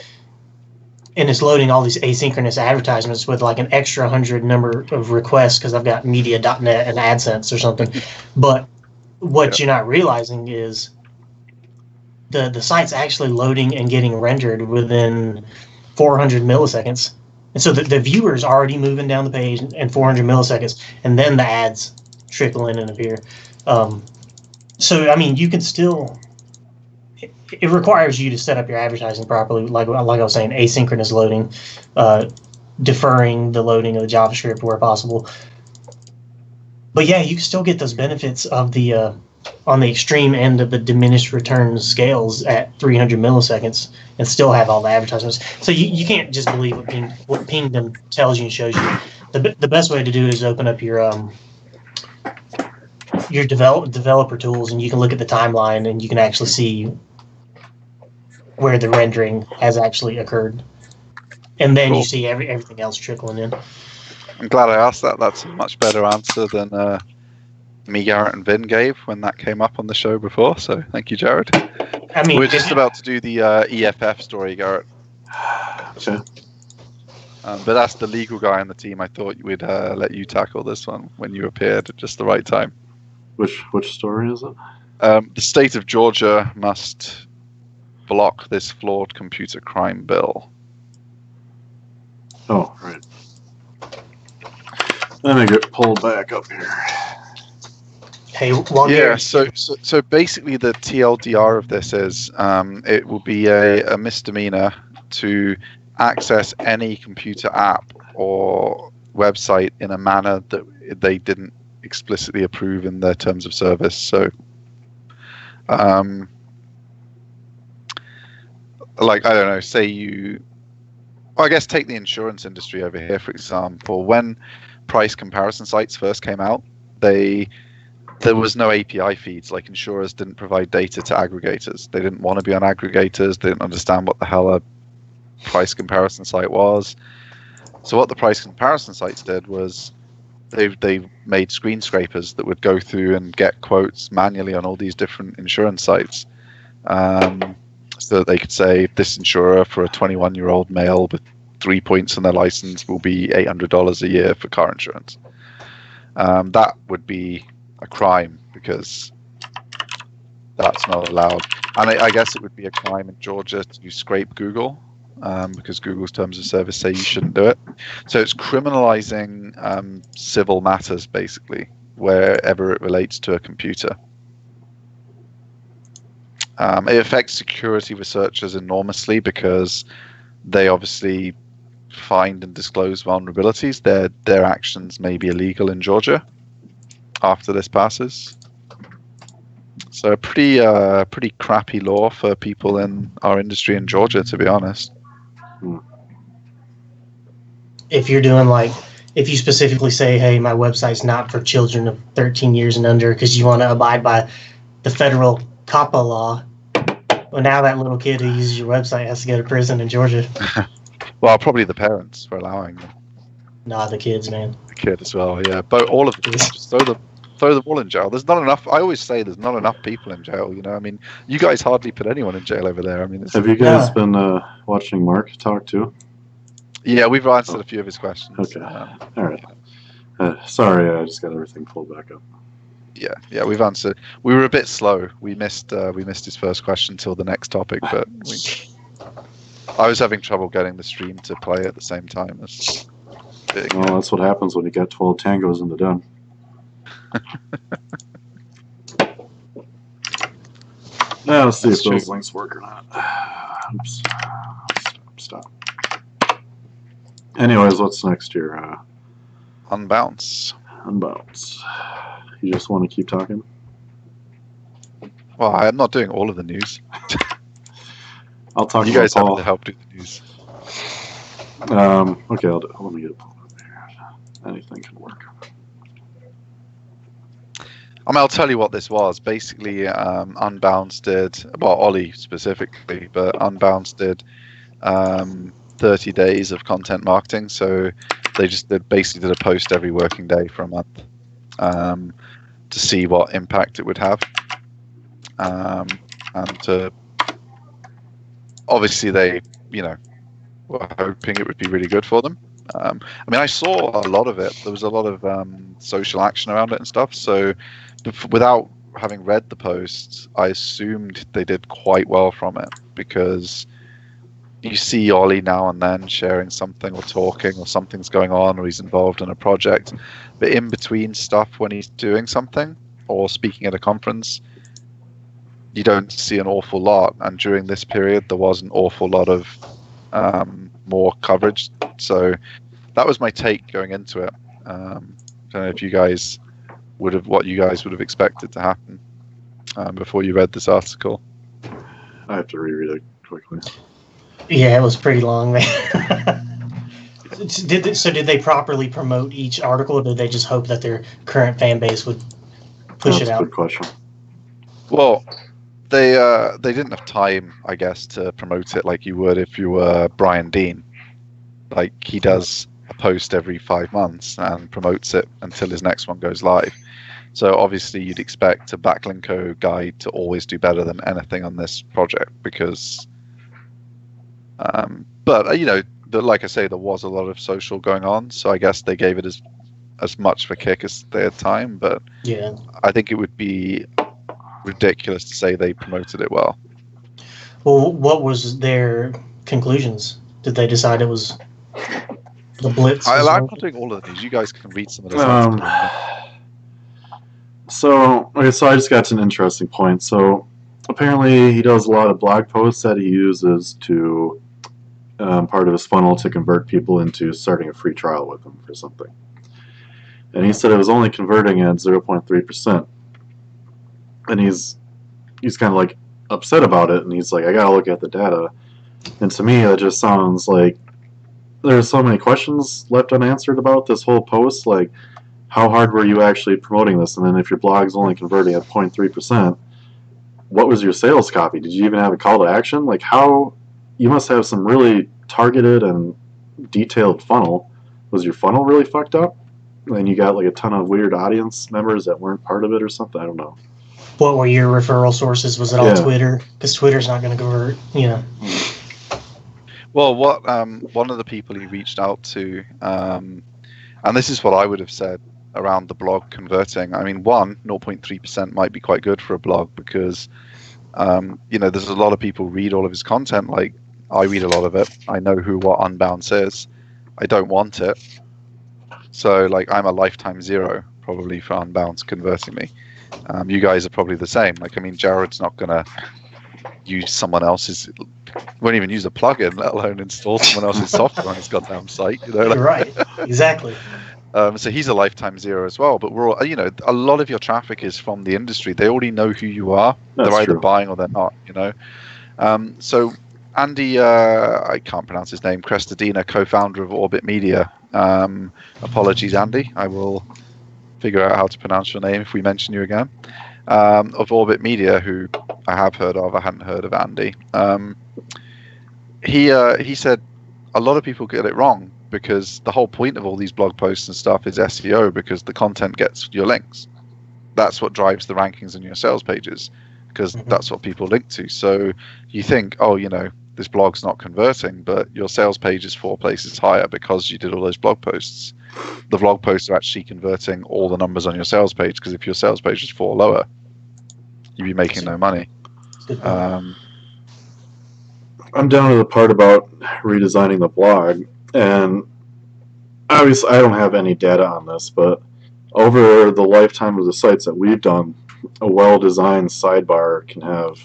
and it's loading all these asynchronous advertisements with like an extra 100 number of requests because I've got media.net and AdSense or something. But what you're not realizing is the site's actually loading and getting rendered within 400 milliseconds. And so the viewer's already moving down the page in 400 milliseconds, and then the ads trickle in and appear. So, I mean, you can still... It requires you to set up your advertising properly, like I was saying, asynchronous loading, deferring the loading of the JavaScript where possible. But yeah, you can still get those benefits of the on the extreme end of the diminished return scales at 300 milliseconds and still have all the advertisements. So you can't just believe what Pingdom tells you and shows you. The best way to do it is open up your developer tools, and you can look at the timeline and you can actually see where the rendering has actually occurred. And then you see everything else trickling in. I'm glad I asked that. That's a much better answer than me, Garrett, and Vin gave when that came up on the show before. So thank you, Jared. I mean, we're just about to do the EFF story, Garrett. Okay. But that's the legal guy on the team. I thought we'd let you tackle this one when you appeared at just the right time. Which story is it? The state of Georgia must block this flawed computer crime bill. Oh, right. Let me get pulled back up here. Hey, so basically the TLDR of this is it will be a misdemeanor to access any computer app or website in a manner that they didn't explicitly approve in their terms of service. So like, I don't know, say I guess take the insurance industry over here, for example. When price comparison sites first came out, there was no API feeds. Like, insurers didn't provide data to aggregators. They didn't want to be on aggregators. They didn't understand what the hell a price comparison site was. So what the price comparison sites did was they made screen scrapers that would go through and get quotes manually on all these different insurance sites. So that they could say this insurer for a 21-year-old male with 3 points on their license will be $800 a year for car insurance. That would be a crime because that's not allowed. And I guess it would be a crime in Georgia to scrape Google because Google's terms of service say you shouldn't do it. So it's criminalizing civil matters, basically, wherever it relates to a computer. It affects security researchers enormously because they obviously find and disclose vulnerabilities. Their actions may be illegal in Georgia after this passes. So a pretty crappy law for people in our industry in Georgia, to be honest. If you're doing if you specifically say, hey, my website's not for children of 13 years and under because you want to abide by the federal COPPA law, well, now that little kid who uses your website has to go to prison in Georgia. Well, probably the parents for allowing them. Nah, the kids, man. The kid as well, yeah. But all of them, just throw them all in jail. There's not enough. I always say there's not enough people in jail. You know, I mean, you guys hardly put anyone in jail over there. I mean, have you guys been watching Mark talk too? Yeah, we've answered a few of his questions. Okay, all right. Sorry, I just got everything pulled back up. Yeah, we've answered. We were a bit slow. We missed his first question till the next topic, but I was having trouble getting the stream to play at the same time. Well, that's what happens when you got 12 tangos in the den. Now let's see if those links work or not. Oops. Stop. Anyways, what's next here? Unbounce. You just want to keep talking? Well, I'm not doing all of the news. I'll talk. You guys have to help do the news. Okay, let me get it pulled up here. Anything can work. I mean, I'll tell you what this was. Basically, Unbounce did, well, Ollie specifically, but Unbounce did 30 days of content marketing. So they just basically did a post every working day for a month to see what impact it would have. and obviously they, were hoping it would be really good for them. I mean, I saw a lot of it. There was a lot of social action around it and stuff. So without having read the posts, I assumed they did quite well from it, because you see Ollie now and then sharing something or talking, or something's going on, or he's involved in a project. But in between stuff, when he's doing something or speaking at a conference, you don't see an awful lot. And during this period, there was an awful lot of more coverage. So that was my take going into it. I don't know if you guys what you guys would have expected to happen before you read this article. I have to reread it quickly. Yeah, it was pretty long, man. Did they properly promote each article, or did they just hope that their current fan base would push it out? That's a good question. Well, they didn't have time, I guess, to promote it like you would if you were Brian Dean. Like, he does a post every 5 months and promotes it until his next one goes live. So obviously you'd expect a Backlinko guide to always do better than anything on this project, because but like I say, there was a lot of social going on, so I guess they gave it as much of a kick as they had time. But yeah, I think it would be ridiculous to say they promoted it well. Well, what was their conclusions? Did they decide it was the blitz? I'm not doing all of these. You guys can read some of this. So I just got to an interesting point. So apparently he does a lot of blog posts that he uses to part of his funnel to convert people into starting a free trial with him for something. And he said it was only converting at 0.3%. And he's kind of like upset about it, and he's like, I gotta look at the data. And to me, that just sounds like there's so many questions left unanswered about this whole post. Like, how hard were you actually promoting this? And then if your blog's only converting at 0.3%, what was your sales copy? Did you even have a call to action? Like, how you must have some really targeted and detailed funnel. Was your funnel really fucked up? And you got like a ton of weird audience members that weren't part of it or something? I don't know. What were your referral sources? Was it all Twitter? Because Twitter's not going to convert, Well, what one of the people he reached out to, and this is what I would have said around the blog converting. I mean, 0.3% might be quite good for a blog, because there's a lot of people read all of his content. Like, I read a lot of it. I know what Unbounce is. I don't want it. So, like, I'm a lifetime zero probably for Unbounce converting me. You guys are probably the same. Like, I mean, Jared's not going to use someone else's, won't even use a plugin, let alone install someone else's software on his goddamn site. You're right. Exactly. So he's a lifetime zero as well. But we're all, a lot of your traffic is from the industry. They already know who you are. That's they're either true. buying or they're not. So Andy, I can't pronounce his name, Crestadina, co-founder of Orbit Media. Apologies, Andy. I will figure out how to pronounce your name if we mention you again. Of Orbit Media, who I have heard of. I hadn't heard of Andy. He said a lot of people get it wrong, because the whole point of all these blog posts and stuff is SEO, because the content gets your links. That's what drives the rankings on your sales pages, because that's what people link to. So you think, this blog's not converting, but your sales page is 4 places higher because you did all those blog posts. The blog posts are actually converting all the numbers on your sales page, because if your sales page is 4 lower, you'd be making no money. I'm down to the part about redesigning the blog, and obviously I don't have any data on this, but over the lifetime of the sites that we've done, a well-designed sidebar can have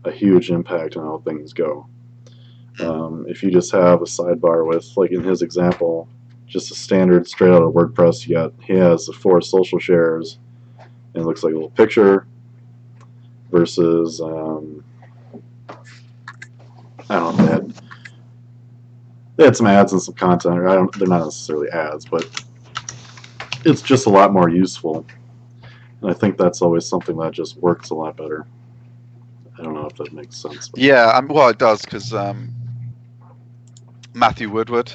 a huge impact on how things go. If you just have a sidebar with, like in his example, just a standard straight out of WordPress, he has the 4 social shares, and it looks like a little picture, versus, I don't know, they had some ads and some content. They're not necessarily ads, but it's just a lot more useful. And I think that's always something that just works a lot better. I don't know if that makes sense. But. Yeah, well, it does, because Matthew Woodward,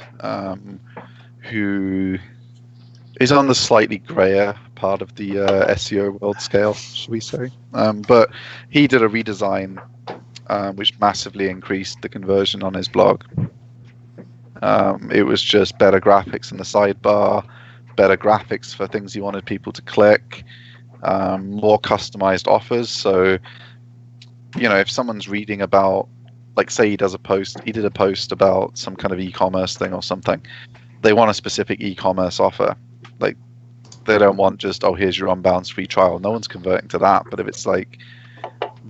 who is on the slightly grayer part of the SEO world scale, should we say? But he did a redesign which massively increased the conversion on his blog. It was just better graphics in the sidebar, better graphics for things he wanted people to click, more customized offers. So, if someone's reading about, like, say he did a post about some kind of e-commerce thing or something, they want a specific e-commerce offer. Like, they don't want just, oh, here's your Unbounce free trial. No one's converting to that. But if it's like,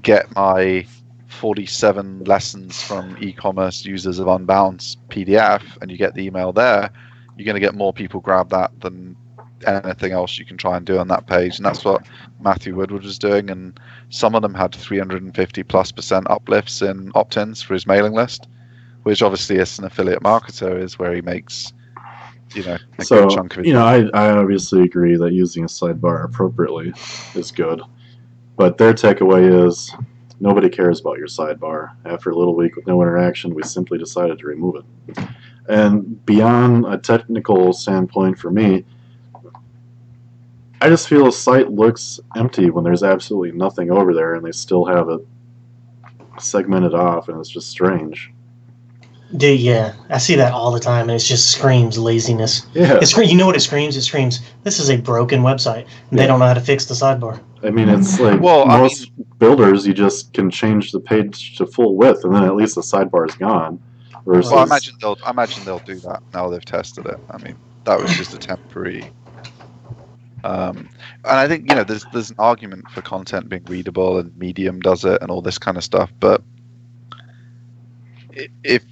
get my 47 lessons from e-commerce users of Unbounce PDF, and you get the email there, you're going to get more people grab that than anything else you can try and do on that page. And that's what Matthew Woodward was doing. And some of them had 350+% uplifts in opt-ins for his mailing list, which obviously as an affiliate marketer is where he makes, a good chunk of it. I obviously agree that using a sidebar appropriately is good. But their takeaway is nobody cares about your sidebar. After a little week with no interaction, we simply decided to remove it. And beyond a technical standpoint for me, I just feel a site looks empty when there's absolutely nothing over there and they still have it segmented off, and it's just strange. Dude, yeah, I see that all the time, and it just screams laziness. Yeah. You know what it screams? It screams, this is a broken website, and they don't know how to fix the sidebar. I mean, it's like most builders, you just can change the page to full width, and then at least the sidebar is gone. Versus... Well, I imagine they'll do that now they've tested it. I mean, that was just a temporary. And I think there's an argument for content being readable, and Medium does it, and all this kind of stuff. But if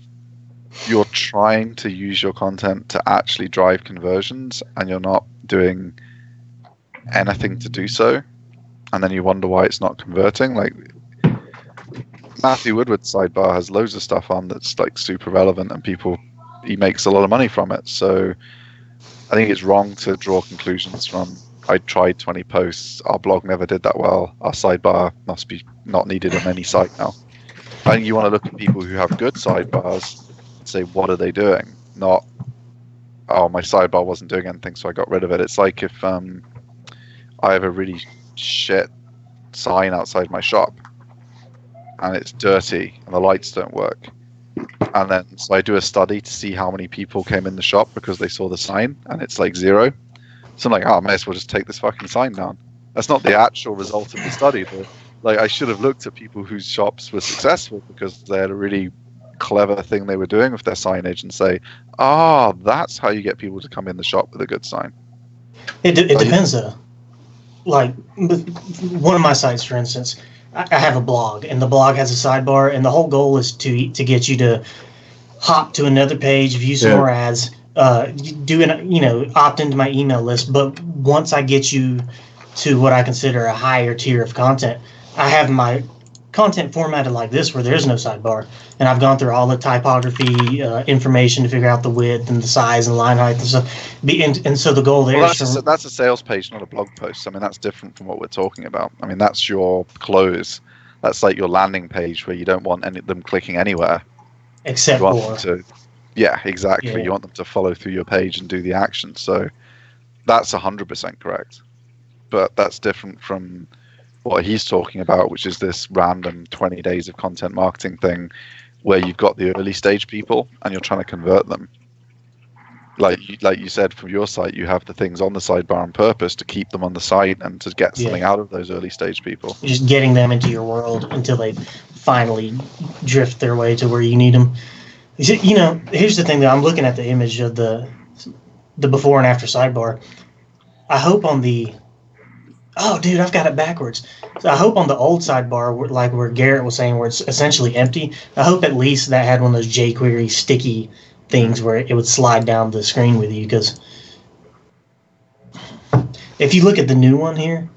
you're trying to use your content to actually drive conversions, and you're not doing anything to do so, and then you wonder why it's not converting, like Matthew Woodward's sidebar has loads of stuff on that's like super relevant, and he makes a lot of money from it. So I think it's wrong to draw conclusions from, I tried 20 posts, our blog never did that well, our sidebar must be not needed on any site now. I think you want to look at people who have good sidebars and say, what are they doing? Not, oh, my sidebar wasn't doing anything, so I got rid of it. It's like if I have a really shit sign outside my shop, and it's dirty, and the lights don't work. And then, so I do a study to see how many people came in the shop because they saw the sign, and it's like 0. So I'm like, oh, I may as well just take this fucking sign down. That's not the actual result of the study. Like, I should have looked at people whose shops were successful because they had a really clever thing they were doing with their signage, and say, that's how you get people to come in the shop with a good sign. It depends, though. Like, one of my sites, for instance, I have a blog, and the blog has a sidebar, and the whole goal is to get you to hop to another page, view some more ads, opt into my email list. But once I get you to what I consider a higher tier of content, I have my content formatted like this, where there's no sidebar, and I've gone through all the typography information to figure out the width and the size and line height and stuff. And so the goal there is that's a sales page, not a blog post. I mean, that's different from what we're talking about. I mean, that's your close. That's like your landing page where you don't want any of them clicking anywhere. Except for... Yeah, exactly. Yeah. You want them to follow through your page and do the action. So that's 100% correct. But that's different from what he's talking about, which is this random 20 days of content marketing thing where you've got the early stage people and you're trying to convert them. Like you said, from your site, you have the things on the sidebar on purpose to keep them on the site and to get something out of those early stage people. Just getting them into your world until they finally drift their way to where you need them. Here's the thing, though. I'm looking at the image of the before and after sidebar. I hope on the... Oh, dude, I've got it backwards. So I hope on the old sidebar, like where Garrett was saying, where it's essentially empty, I hope at least that had one of those jQuery sticky things where it would slide down the screen with you. Because if you look at the new one here,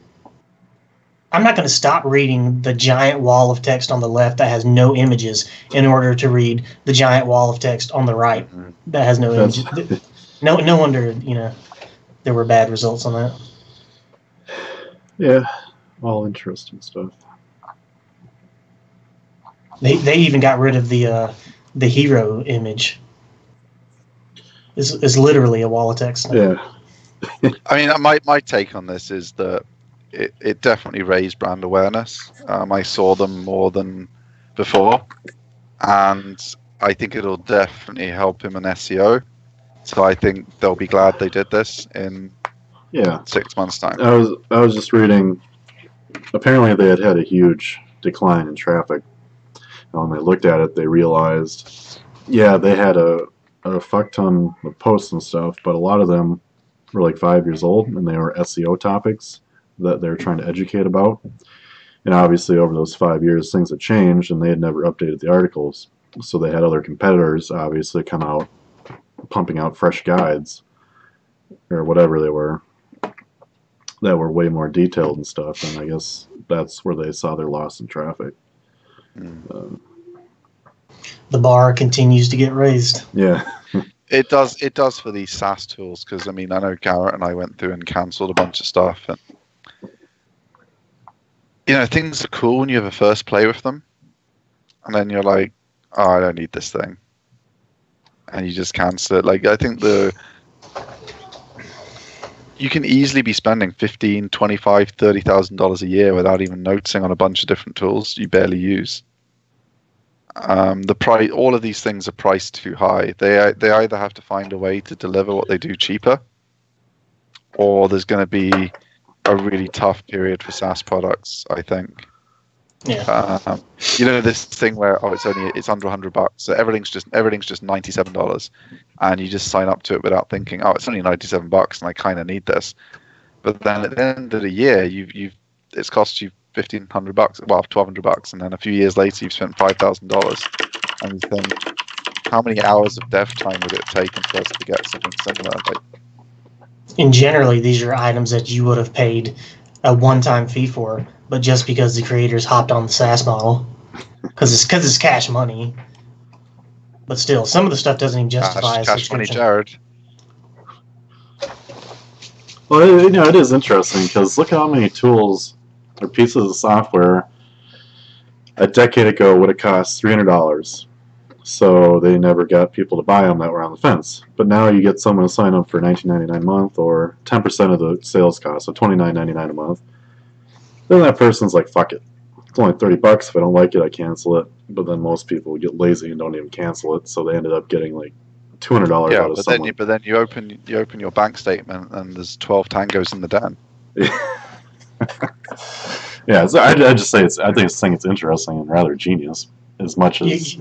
I'm not going to stop reading the giant wall of text on the left that has no images in order to read the giant wall of text on the right that has no images. No wonder, there were bad results on that. Yeah, all interesting stuff. They even got rid of the hero image. It's literally a wall of text now. Yeah. I mean, my take on this is that it definitely raised brand awareness. I saw them more than before, and I think it'll definitely help him in SEO. So I think they'll be glad they did this in 6 months' time. I was just reading. Apparently, they had a huge decline in traffic. And when they looked at it, they realized, they had a fuck ton of posts and stuff, but a lot of them were like 5 years old, and they were SEO topics that they're trying to educate about. And obviously, over those 5 years, things had changed, and they had never updated the articles. So they had other competitors, obviously, come out pumping out fresh guides or whatever they were that were way more detailed and stuff. And I guess that's where they saw their loss in traffic. The bar continues to get raised. Yeah. It does for these SaaS tools, because I mean, I know Garrett and I went through and cancelled a bunch of stuff, and things are cool when you have a first play with them, and then you're like, oh, I don't need this thing, and you just cancel it. Like, I think you can easily be spending $15,000, $25,000, $30,000 a year without even noticing on a bunch of different tools you barely use. All of these things are priced too high. They either have to find a way to deliver what they do cheaper, or there's going to be a really tough period for SaaS products, I think. Yeah. This thing where it's under $100, so everything's just $97, and you just sign up to it without thinking, oh, it's only $97 and I kind of need this. But then at the end of the year, it's cost you $1,500, well, $1,200, and then a few years later you've spent $5,000, and you think, how many hours of dev time would it take for us to get something similar? And generally, these are items that you would have paid a one-time fee for, but just because the creators hopped on the SaaS model, because it's cash money. But still, some of the stuff doesn't even justify cash money, Jared. Well, it is interesting, because look at how many tools or pieces of software a decade ago would have cost $300. So they never got people to buy them that were on the fence. But now you get someone to sign up for $19.99 a month, or 10% of the sales cost, so $29.99 a month. Then that person's like, fuck it. It's only $30. If I don't like it, I cancel it. But then most people get lazy and don't even cancel it, so they ended up getting like $200 out of someone. But then you open your bank statement and there's 12 tangos in the den. Yeah, so I just say I think it's interesting and rather genius. As much as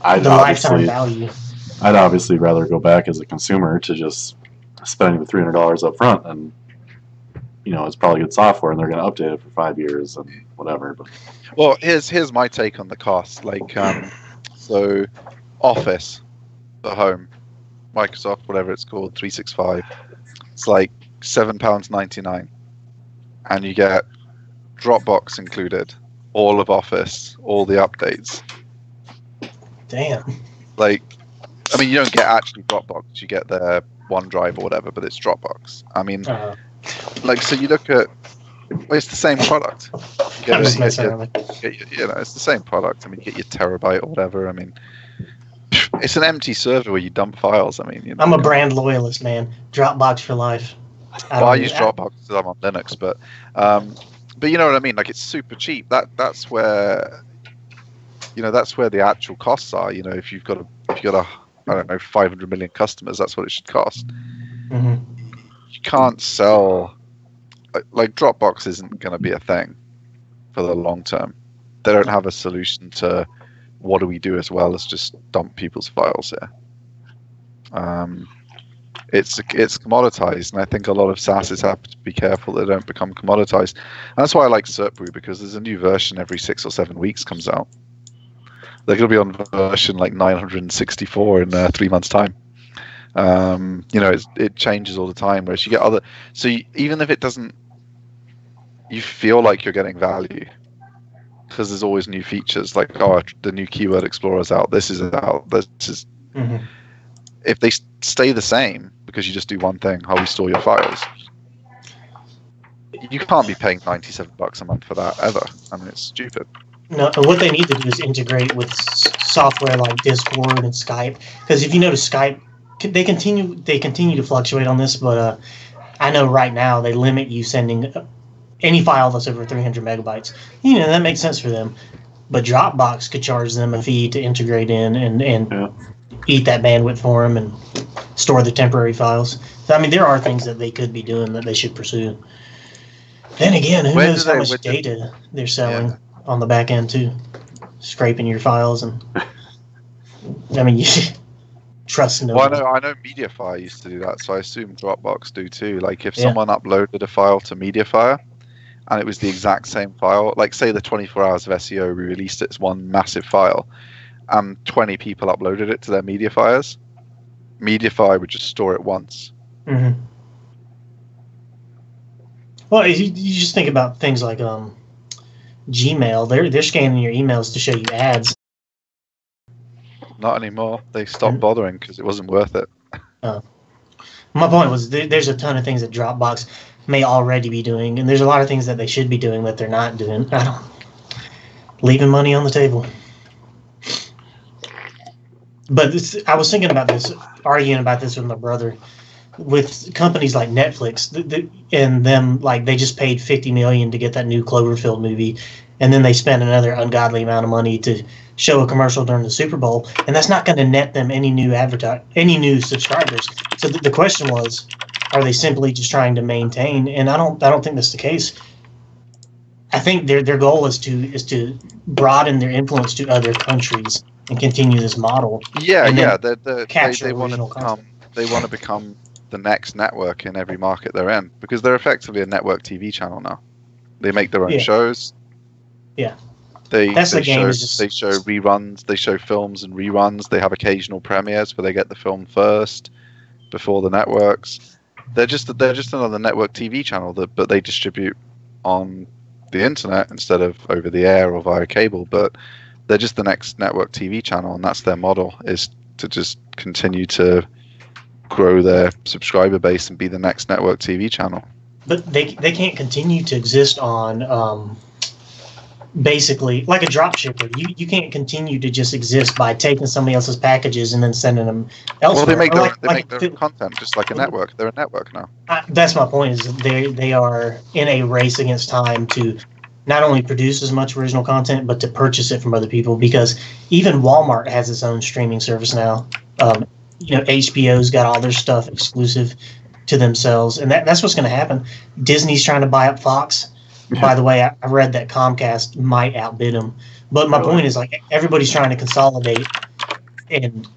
I'd obviously rather go back as a consumer to just spending the $300 up front, and it's probably good software, and they're going to update it for 5 years and whatever. But well, here's my take on the cost. Like, so Office for home, Microsoft, whatever it's called, 365. It's like £7.99, and you get Dropbox included, all of Office, all the updates. Damn. Like, I mean, you don't get actually Dropbox, you get their OneDrive or whatever, but it's Dropbox. I mean, so you look at, it's the same product. It's the same product. I mean, you get your terabyte or whatever. I mean, it's an empty server where you dump files. I mean, I'm a brand loyalist, man. Dropbox for life. I use Dropbox because I'm on Linux, but you know what I mean. Like, it's super cheap. That's where the actual costs are. If you've got a I don't know, 500 million customers, that's what it should cost. Mm-hmm. You can't sell, like Dropbox isn't going to be a thing for the long term. They don't have a solution to what do we do as well as just dump people's files here. It's commoditized, and I think a lot of SaaSes have to be careful they don't become commoditized. And that's why I like SERPRU, because there's a new version every 6 or 7 weeks comes out. They're going to be on version like 964 in 3 months' time. It changes all the time. Whereas you get even if it doesn't, you feel like you're getting value because there's always new features. Like, the new Keyword Explorer's out. This is out. This is. Mm-hmm. If they stay the same because you just do one thing, how we store your files, you can't be paying $97 a month for that ever. I mean, it's stupid. No, what they need to do is integrate with software like Discord and Skype. Because if you notice, Skype, they continue to fluctuate on this, but I know right now they limit you sending any file that's over 300 megabytes. That makes sense for them. But Dropbox could charge them a fee to integrate in and eat that bandwidth for them and store the temporary files. So, I mean, there are things that they could be doing that they should pursue. Then again, who knows how much data they're selling on the back end, too. Scraping your files. And I mean, you trust nobody. Well, I know Mediafire used to do that, so I assume Dropbox do too. Like, if someone uploaded a file to Mediafire, and it was the exact same file, like say the 24 hours of SEO, we released it as one massive file, and 20 people uploaded it to their Mediafires, Mediafire would just store it once. Mm-hmm. Well, you just think about things like Gmail. They're scanning your emails to show you ads. Not anymore. They stopped bothering because it wasn't worth it. My point was there's a ton of things that Dropbox may already be doing, and there's a lot of things that they should be doing that they're not doing. Leaving money on the table. But I was thinking about this, arguing about this with my brother. With companies like Netflix and them, like they just paid $50 million to get that new Cloverfield movie, and then they spent another ungodly amount of money to show a commercial during the Super Bowl, and that's not going to net them any new subscribers. So the question was, are they simply just trying to maintain? And I don't think that's the case. I think their goal is to broaden their influence to other countries and continue this model. Yeah. Capture they want original content. They want to become the next network in every market they're in, because they're effectively a network TV channel now. They make their own shows. Yeah. They show reruns. They show films and reruns. They have occasional premieres where they get the film first before the networks. They're just another network TV channel but they distribute on the internet instead of over the air or via cable. But they're just the next network TV channel, and that's their model, is to just continue to grow their subscriber base and be the next network TV channel. But they can't continue to exist on basically like a drop shipper. You can't continue to just exist by taking somebody else's packages and then sending them elsewhere. Well, they make their own content just like a network. They're a network now. That's my point. Is they are in a race against time to not only produce as much original content, but to purchase it from other people, because even Walmart has its own streaming service now. HBO's got all their stuff exclusive to themselves, and that's what's going to happen. Disney's trying to buy up Fox. By the way, I read that Comcast might outbid them. But my point is, like, everybody's trying to consolidate and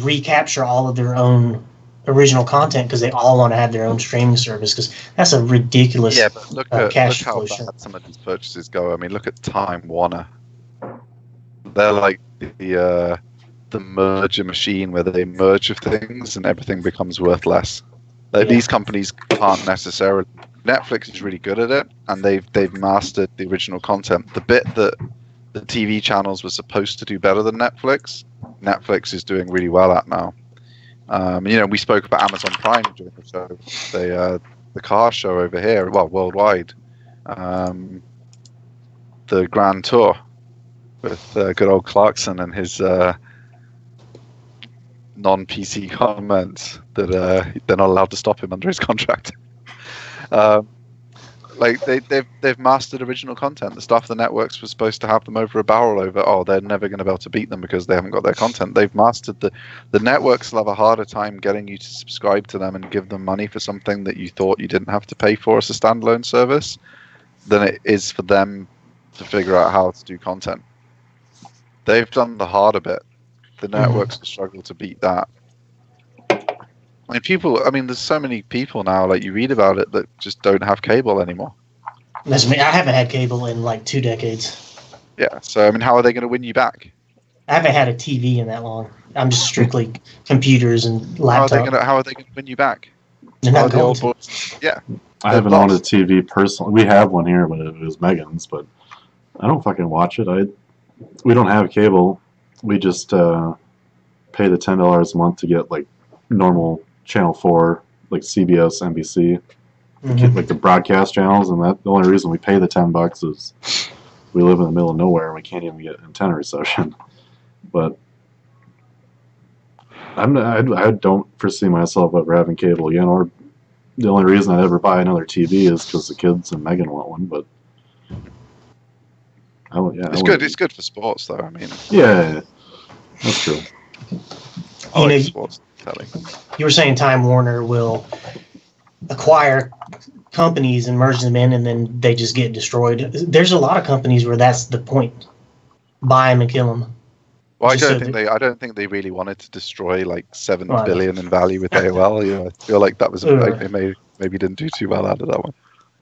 recapture all of their own original content because they all want to have their own streaming service, because that's a ridiculous but look how flow. bad some of these purchases go. I mean, look at Time Warner. They're like the merger machine where they merge of things and everything becomes worth less. These companies can't necessarily. Netflix is really good at it, and they've mastered the original content. The bit that the TV channels were supposed to do better than Netflix is doing really well at now. We spoke about Amazon Prime during the show. The car show over here, well, worldwide, the Grand Tour with good old Clarkson and his non-PC comments that they're not allowed to stop him under his contract. They've mastered original content. The stuff the networks were supposed to have them over a barrel over. Oh, they're never going to be able to beat them because they haven't got their content. They've mastered the networks. Will have a harder time getting you to subscribe to them and give them money for something that you thought you didn't have to pay for as a standalone service than it is for them to figure out how to do content. They've done the harder bit. The networks will struggle to beat that. There's so many people now, like you read about it, that just don't have cable anymore. That's me. I haven't had cable in like 2 decades. Yeah, so how are they going to win you back? I haven't had a TV in that long. I'm just strictly computers and laptops. How are they going to win you back? They're not going to. Yeah. I haven't owned a TV personally. We have one here, but it was Megan's, but I don't fucking watch it. We don't have cable. We just pay the $10 a month to get like normal Channel 4, like CBS, NBC, like the broadcast channels, and the only reason we pay the $10 is we live in the middle of nowhere and we can't even get antenna reception. But I don't foresee myself ever having cable again, or The only reason I'd ever buy another TV is because the kids and Megan want one. But It's good. It's good for sports, though. I mean, yeah, that's true. I like sports telly. You were saying Time Warner will acquire companies and merge them in, and then they just get destroyed. There's a lot of companies where that's the point: buy them and kill them. Well, I don't think they really wanted to destroy like $7 billion in value with AOL. You know, I feel like that was they maybe didn't do too well out of that one.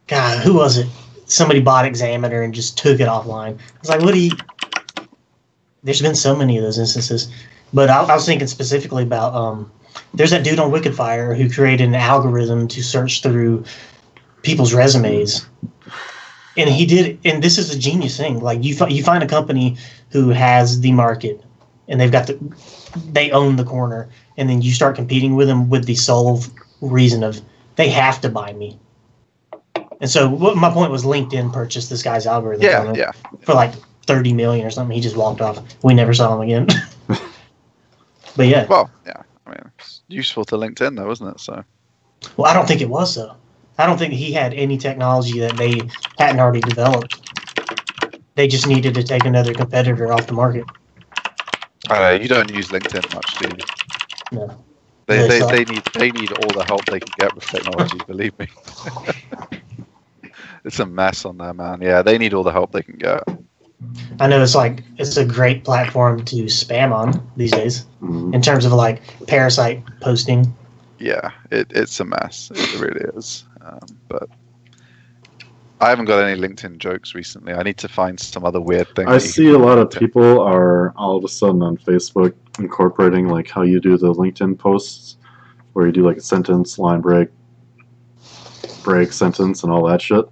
God, who was it? Somebody bought Examiner and just took it offline. I was like, what do you? There's been so many of those instances, but I was thinking specifically about there's that dude on Wickedfire who created an algorithm to search through people's resumes. And he did, and this is a genius thing. Like you find a company who has the market, and they own the corner, and then you start competing with them with the sole reason of they have to buy me. And so my point was, LinkedIn purchased this guy's algorithm for like $30 million or something. He just walked off. We never saw him again. But yeah. Well, yeah. I mean, it's useful to LinkedIn though, isn't it? So. Well, I don't think it was though. I don't think he had any technology that they hadn't already developed. They just needed to take another competitor off the market. You don't use LinkedIn much, do you? No. They need all the help they can get with technology. Believe me. It's a mess on there, man. Yeah, they need all the help they can get. I know it's a great platform to spam on these days in terms of like parasite posting. Yeah, it's a mess. It really is. But I haven't got any LinkedIn jokes recently. I need to find some other weird thing. I see a lot of people are all of a sudden on Facebook incorporating like how you do the LinkedIn posts, where you do like a sentence, line break, sentence, and all that shit.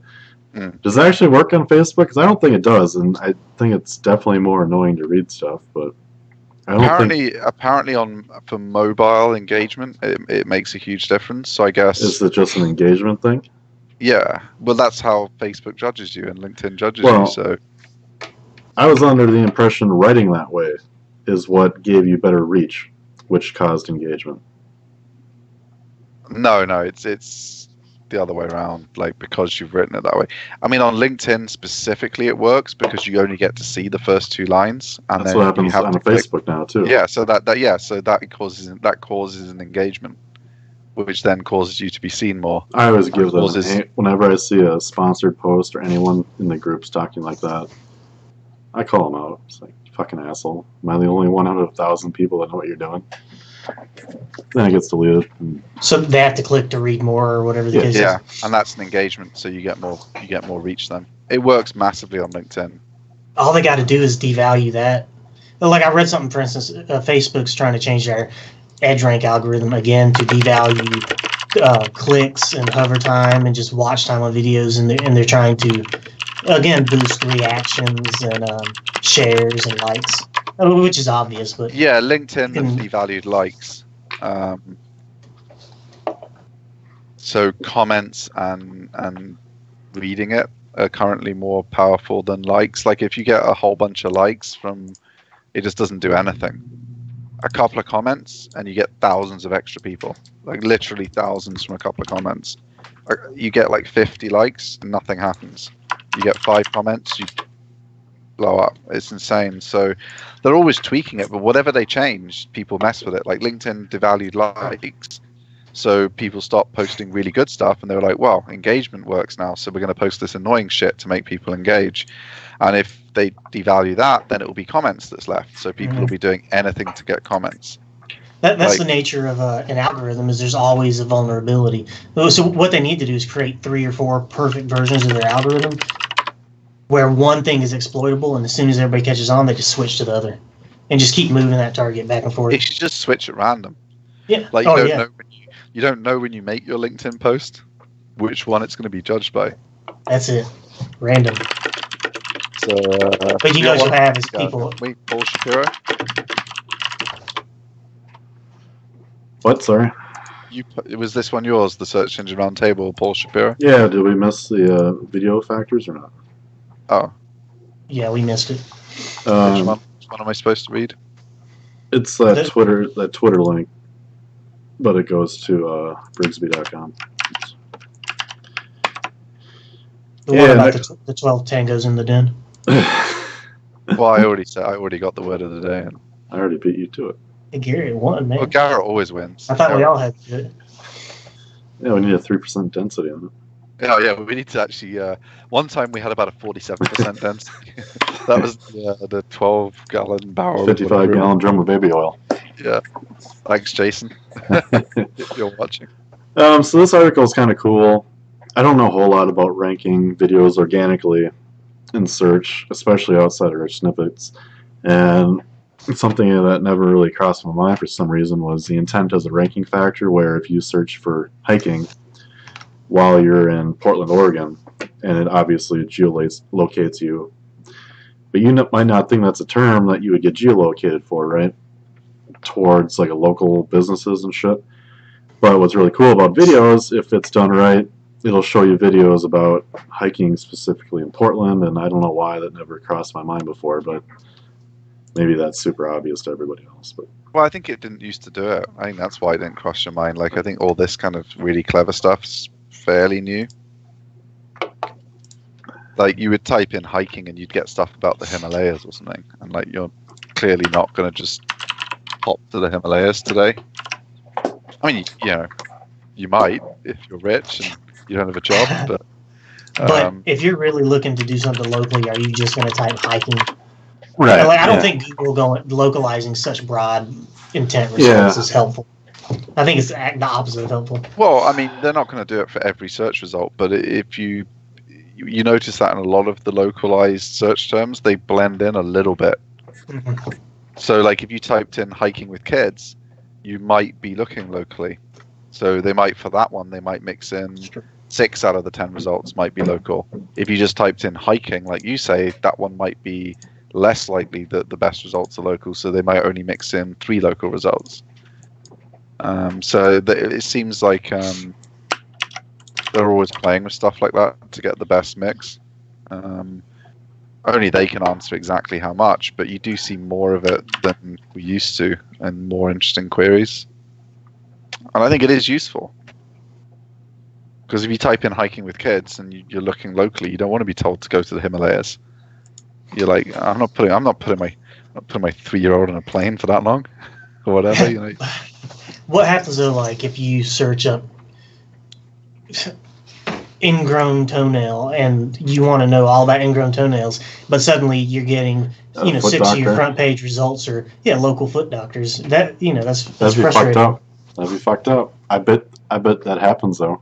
Does that actually work on Facebook? Because I don't think it does, and I think it's definitely more annoying to read stuff. But I don't apparently for mobile engagement, it makes a huge difference. So I guess is it just an engagement thing? Yeah, well, that's how Facebook judges you and LinkedIn judges you. So I was under the impression writing that way is what gave you better reach, which caused engagement. No, it's the other way around, like because you've written it that way. I mean, on LinkedIn specifically, it works because you only get to see the first two lines, and that's then what happens on Facebook now too. Yeah, so that causes an engagement, which then causes you to be seen more. I always give them whenever I see a sponsored post or anyone in the groups talking like that, I call them out. It's like, fucking asshole. Am I the only one out of 1,000 people that know what you're doing? Then it gets deleted. So they have to click to read more or whatever the case is. Yeah, and that's an engagement, so you get more reach then. It works massively on LinkedIn. All they got to do is devalue that. Like I read something, for instance, Facebook's trying to change their EdgeRank algorithm again to devalue clicks and hover time and just watch time on videos, and they're trying to again boost reactions and shares and likes. Which is obvious, but yeah, LinkedIn has devalued likes. So comments and reading it are currently more powerful than likes. Like if you get a whole bunch of likes it just doesn't do anything. A couple of comments and you get thousands of extra people. Like literally thousands from a couple of comments. You get like 50 likes and nothing happens. You get 5 comments, you blow up. It's insane. So they're always tweaking it, but whatever they change, people mess with it. Like LinkedIn devalued likes, so people stopped posting really good stuff, and they were like, well, engagement works now, so we're going to post this annoying shit to make people engage. And if they devalue that, then it will be comments that's left, so people will be doing anything to get comments. That's the nature of an algorithm, is there's always a vulnerability. So what they need to do is create 3 or 4 perfect versions of their algorithm where one thing is exploitable, and as soon as everybody catches on, they just switch to the other and just keep moving that target back and forth. You should just switch at random. Yeah. Like you don't know when you make your LinkedIn post which one it's going to be judged by. That's it. Random. So, but you know what you have is people. Wait, Paul Shapiro. What? Sorry. Was this one yours? The Search Engine Roundtable, Paul Shapiro. Yeah. Did we miss the video factors or not? Oh. Yeah, we missed it. Which one am I supposed to read? It's that Twitter link, but it goes to Brigsby.com. The one about the 12 tangos in the den. Well, I already got the word of the day. And I already beat you to it. Hey, Garrett won, man. well, Garrett always wins. I thought we all had to do it. Yeah, we need a 3% density on it. Oh yeah, we need to actually. One time we had about a 47% density. That was the 12-gallon barrel. 55-gallon drum of baby oil. Yeah. Thanks, Jason. If you're watching. So this article is kind of cool. I don't know a whole lot about ranking videos organically in search, especially outside of our snippets. And something that never really crossed my mind for some reason was the intent as a ranking factor, where if you search for hiking while you're in Portland, Oregon, and it obviously geolocates you, but you might not think that's a term that you would get geolocated for, right? Towards like a local businesses and shit. But what's really cool about videos, if it's done right, it'll show you videos about hiking specifically in Portland, and I don't know why that never crossed my mind before, but maybe that's super obvious to everybody else. But well, I think it didn't used to do it. I think that's why it didn't cross your mind. Like, I think all this kind of really clever stuff's fairly new. Like, you would type in hiking and you'd get stuff about the Himalayas or something, and like, you're clearly not going to just hop to the Himalayas today. I mean, you might if you're rich and you don't have a job, but if you're really looking to do something locally, are you just going to type hiking? right, Like, I don't think Google localizing such broad intent results is helpful. I think it's the opposite of helpful. Well, I mean, they're not going to do it for every search result, but if you notice that in a lot of the localized search terms, they blend in a little bit. Mm-hmm. So, like, if you typed in hiking with kids, you might be looking locally. So they might, for that one, they might mix in 6 out of the 10 results might be local. If you just typed in hiking, like you say, that one might be less likely that the best results are local, so they might only mix in 3 local results. It seems like they're always playing with stuff like that to get the best mix. Only they can answer exactly how much, but you do see more of it than we used to, and more interesting queries. And I think it is useful. Because if you type in hiking with kids and you're looking locally, you don't want to be told to go to the Himalayas. You're like, I'm not putting my 3-year-old on a plane for that long, or whatever. What happens though, like if you search up ingrown toenail and you want to know all about ingrown toenails, but suddenly you're getting 6 of your front page results are local foot doctors. That's frustrating. Fucked up. That'd be fucked up. I bet that happens though.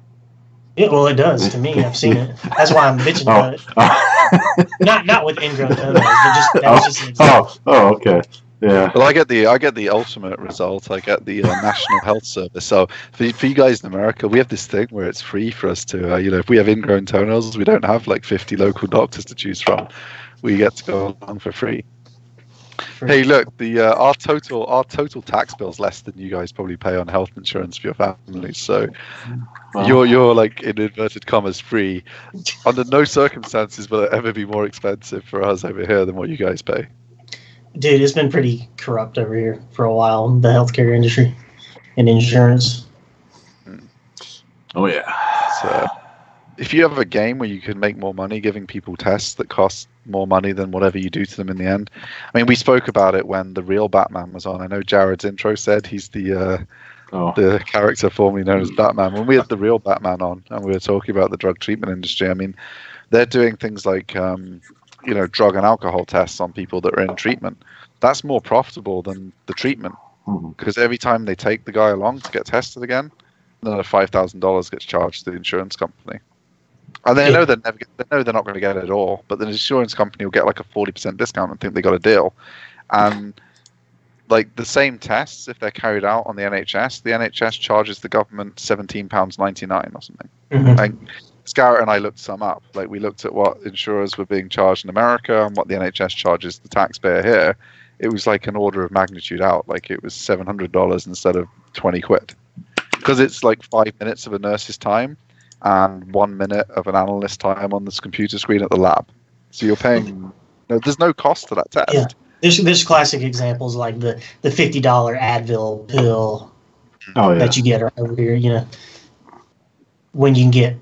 Yeah, well, it does to me. I've seen it. That's why I'm bitching about it. Not with ingrown toenails, but that was just an example. Oh, okay. Yeah. Well, I get the ultimate result. I get the National Health Service. So for you guys in America, we have this thing where it's free for us to, if we have ingrown toenails, we don't have like 50 local doctors to choose from. We get to go along for free. Hey, look, our total tax bill is less than you guys probably pay on health insurance for your families. So you're like, in inverted commas, free. Under no circumstances will it ever be more expensive for us over here than what you guys pay. Dude, it's been pretty corrupt over here for a while, the healthcare industry and insurance. Oh, yeah. So if you have a game where you can make more money giving people tests that cost more money than whatever you do to them in the end. I mean, we spoke about it when the real Batman was on. I know Jared's intro said he's the character formerly known as Batman. When we had the real Batman on and we were talking about the drug treatment industry, I mean, they're doing things like, drug and alcohol tests on people that are in treatment. That's more profitable than the treatment, because every time they take the guy along to get tested again, another $5,000 gets charged to the insurance company. And they know they're not going to get it at all, but the insurance company will get like a 40% discount and think they got a deal. And like the same tests, if they're carried out on the NHS charges the government £17.99 or something. Mm-hmm. Like, Scarrett and I looked some up. Like, we looked at what insurers were being charged in America and what the NHS charges the taxpayer here. It was like an order of magnitude out. Like, it was $700 instead of 20 quid. Because it's like 5 minutes of a nurse's time and 1 minute of an analyst's time on this computer screen at the lab. So you're paying... there's no cost to that test. Yeah. There's classic examples like the $50 Advil pill that you get over here, when you can get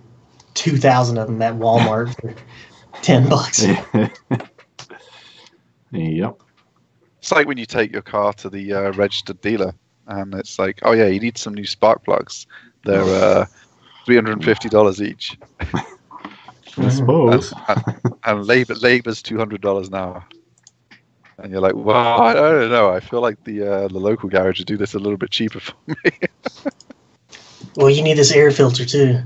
2,000 of them at Walmart for $10. Yep. It's like when you take your car to the registered dealer, and it's like, oh yeah, you need some new spark plugs. They're $350 each. I suppose. And labor's $200 an hour. And you're like, well, I don't know. I feel like the local garage would do this a little bit cheaper for me. Well, you need this air filter too.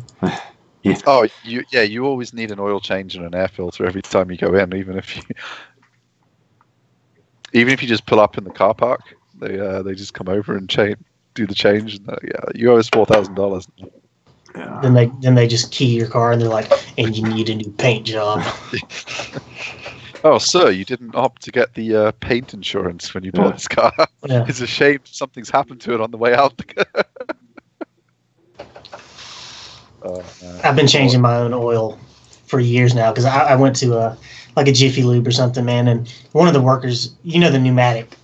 Yeah. Oh, you always need an oil change and an air filter every time you go in, even if you just pull up in the car park. They just come over and do the change. And, you owe us $4,000. Yeah. Then they just key your car and they're like, and you need a new paint job. Oh, sir, you didn't opt to get the paint insurance when you bought this car. Yeah. It's a shame something's happened to it on the way out. I've been changing my own oil for years now because I went to like a Jiffy Lube or something, man, and one of the workers, the pneumatic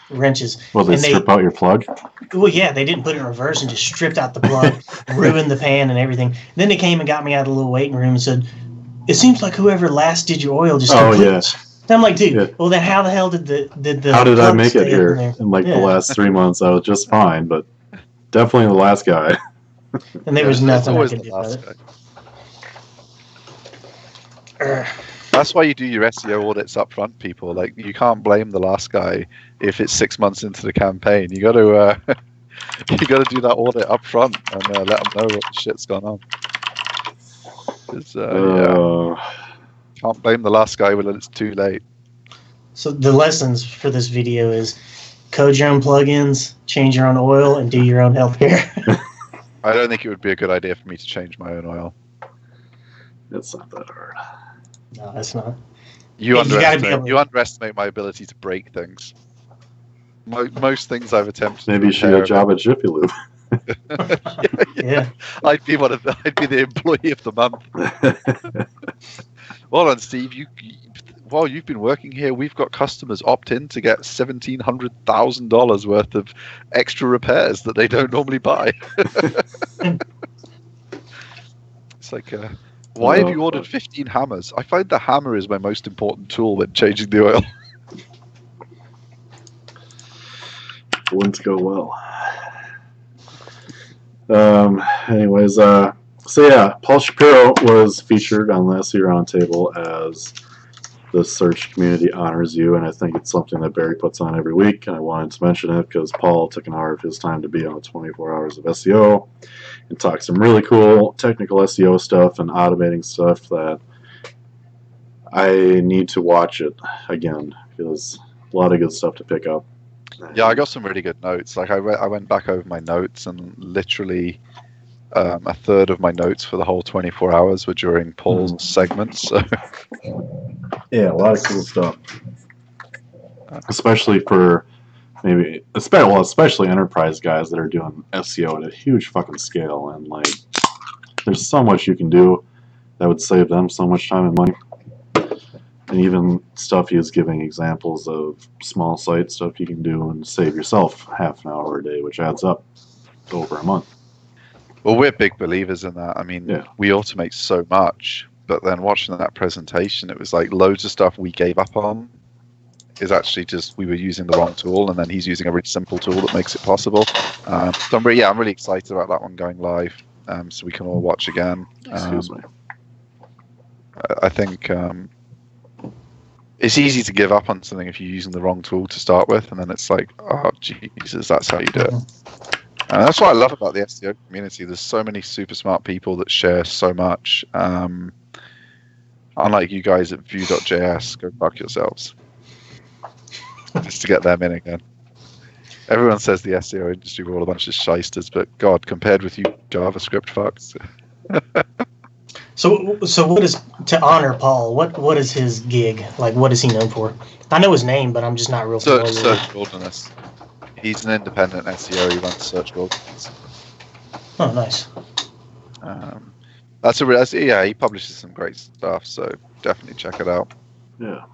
wrenches. Well, they strip out your plug? Well, yeah, they didn't put it in reverse and just stripped out the plug, ruined the pan and everything. Then they came and got me out of the little waiting room and said, it seems like whoever last did your oil just completely. And I'm like, dude, well then how the hell did the how did I make it here in like the last 3 months? I was just fine, but definitely the last guy. And there was nothing I could do about it. That's why you do your SEO audits up front, people. Like, you can't blame the last guy if it's 6 months into the campaign. You got to do that audit up front and let them know what the shit's gone on. Can't blame the last guy when it's too late. So the lessons for this video is code your own plugins, change your own oil, and do your own healthcare. I don't think it would be a good idea for me to change my own oil. It's not that hard. No, that's not. You underestimate my ability to break things. Most things I've attempted. Maybe you should get a job at Jiffy Lube. Yeah. I'd be the employee of the month. Well done, Steve. While you've been working here, we've got customers opt in to get $1,700,000 worth of extra repairs that they don't normally buy. It's like, why have you ordered 15 hammers? I find the hammer is my most important tool when changing the oil. Wouldn't go well. Anyways, so yeah, Paul Shapiro was featured on the SEO Roundtable as the search community honors you, and I think it's something that Barry puts on every week, and I wanted to mention it because Paul took an hour of his time to be on the 24 hours of SEO and talk some really cool technical SEO stuff and automating stuff that I need to watch it again because a lot of good stuff to pick up. Yeah, I got some really good notes. Like I went back over my notes, and literally a third of my notes for the whole 24 hours were during Paul's segments. So. Yeah, a lot of cool stuff. Especially for especially enterprise guys that are doing SEO at a huge fucking scale, and like, there's so much you can do that would save them so much time and money. And even stuff he is giving examples of small site stuff you can do and save yourself half an hour a day, which adds up to over a month. Well, we're big believers in that. I mean, we automate so much, but then watching that presentation, it was like loads of stuff we gave up on is actually just we were using the wrong tool, and then he's using a really simple tool that makes it possible. So I'm really excited about that one going live, so we can all watch again. Excuse me. I think it's easy to give up on something if you're using the wrong tool to start with, and then it's like, oh Jesus, that's how you do it. And that's what I love about the SEO community. There's so many super smart people that share so much. Unlike you guys at Vue.js, go fuck yourselves. Just to get them in again. Everyone says the SEO industry we're all a bunch of shysters, but God, compared with you JavaScript fucks. So what is, to honor Paul, what is his gig? Like, what is he known for? I know his name, but I'm just not real familiar with it. Search Wilderness. He's an independent SEO. He runs Search Wilderness. Oh, nice. He publishes some great stuff, so definitely check it out. Yeah.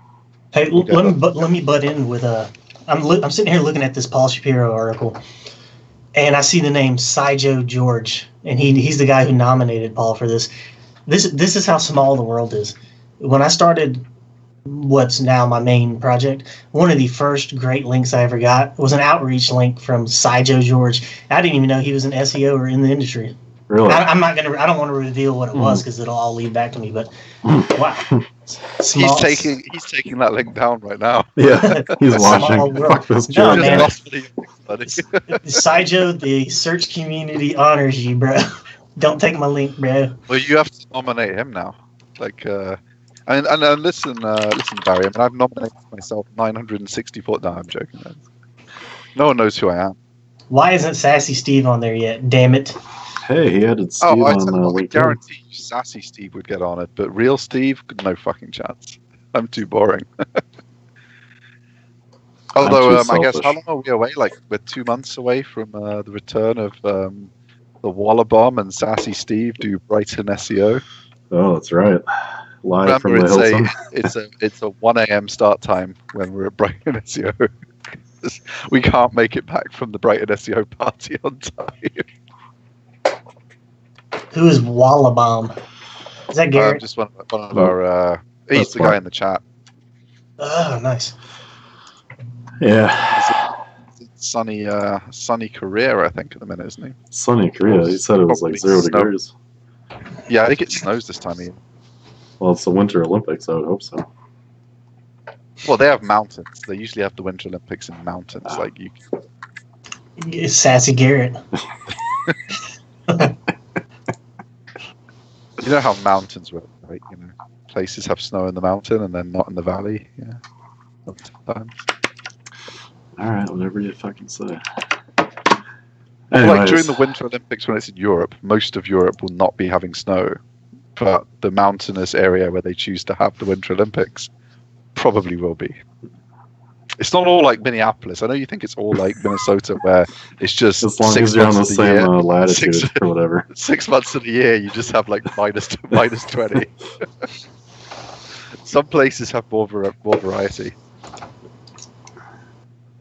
Hey, let me butt in with I'm sitting here looking at this Paul Shapiro article. and I see the name Sijo George, and he's the guy who nominated Paul for this. This is how small the world is. When I started what's now my main project, one of the first great links I ever got was an outreach link from Sijo George. I didn't even know he was an SEO or in the industry. Really? I don't want to reveal what it was because it'll all lead back to me. But wow, he's taking that link down right now. Yeah, he's watching. Fuck this No, George. man. guy. Sijo, the search community honors you, bro. Don't take my link, bro. Well, you have to nominate him now. Like, and listen, Barry. I mean, I've nominated myself 964. No, I'm joking. Man. No one knows who I am. Why isn't Sassy Steve on there yet? Damn it. Hey, he added Steve I on LinkedIn. guarantee you Sassy Steve would get on it, but real Steve, no fucking chance. I'm too boring. Although, I guess, how long are we away? Like, we're 2 months away from the return of the Waller Bomb and Sassy Steve do Brighton SEO. Oh, that's right. Live from the Remember, Hilton. it's a 1 a.m. start time when we're at Brighton SEO. We can't make it back from the Brighton SEO party on time. Who is Wallabomb? Is that Garrett? Just one of our. He's the guy in the chat. Oh, nice. Yeah. Sunny career, I think, at the minute, isn't he? Sunny Korea. He said it was like 0 degrees. Yeah, I think it snows this time of year. Well, it's the Winter Olympics. I would hope so. Well, they have mountains. They usually have the Winter Olympics in mountains. Like you. It's Sassy Garrett. You know how mountains work, right? You know, places have snow in the mountain and then not in the valley. Yeah. Sometimes. All right, whatever you fucking say. Like during the Winter Olympics, when it's in Europe, most of Europe will not be having snow, but the mountainous area where they choose to have the Winter Olympics probably will be. It's not all like Minneapolis. I know you think it's all like Minnesota, where it's just as long 6 as you're on the months of same year, latitude or whatever. 6 months of the year, you just have like minus 20. Some places have more variety.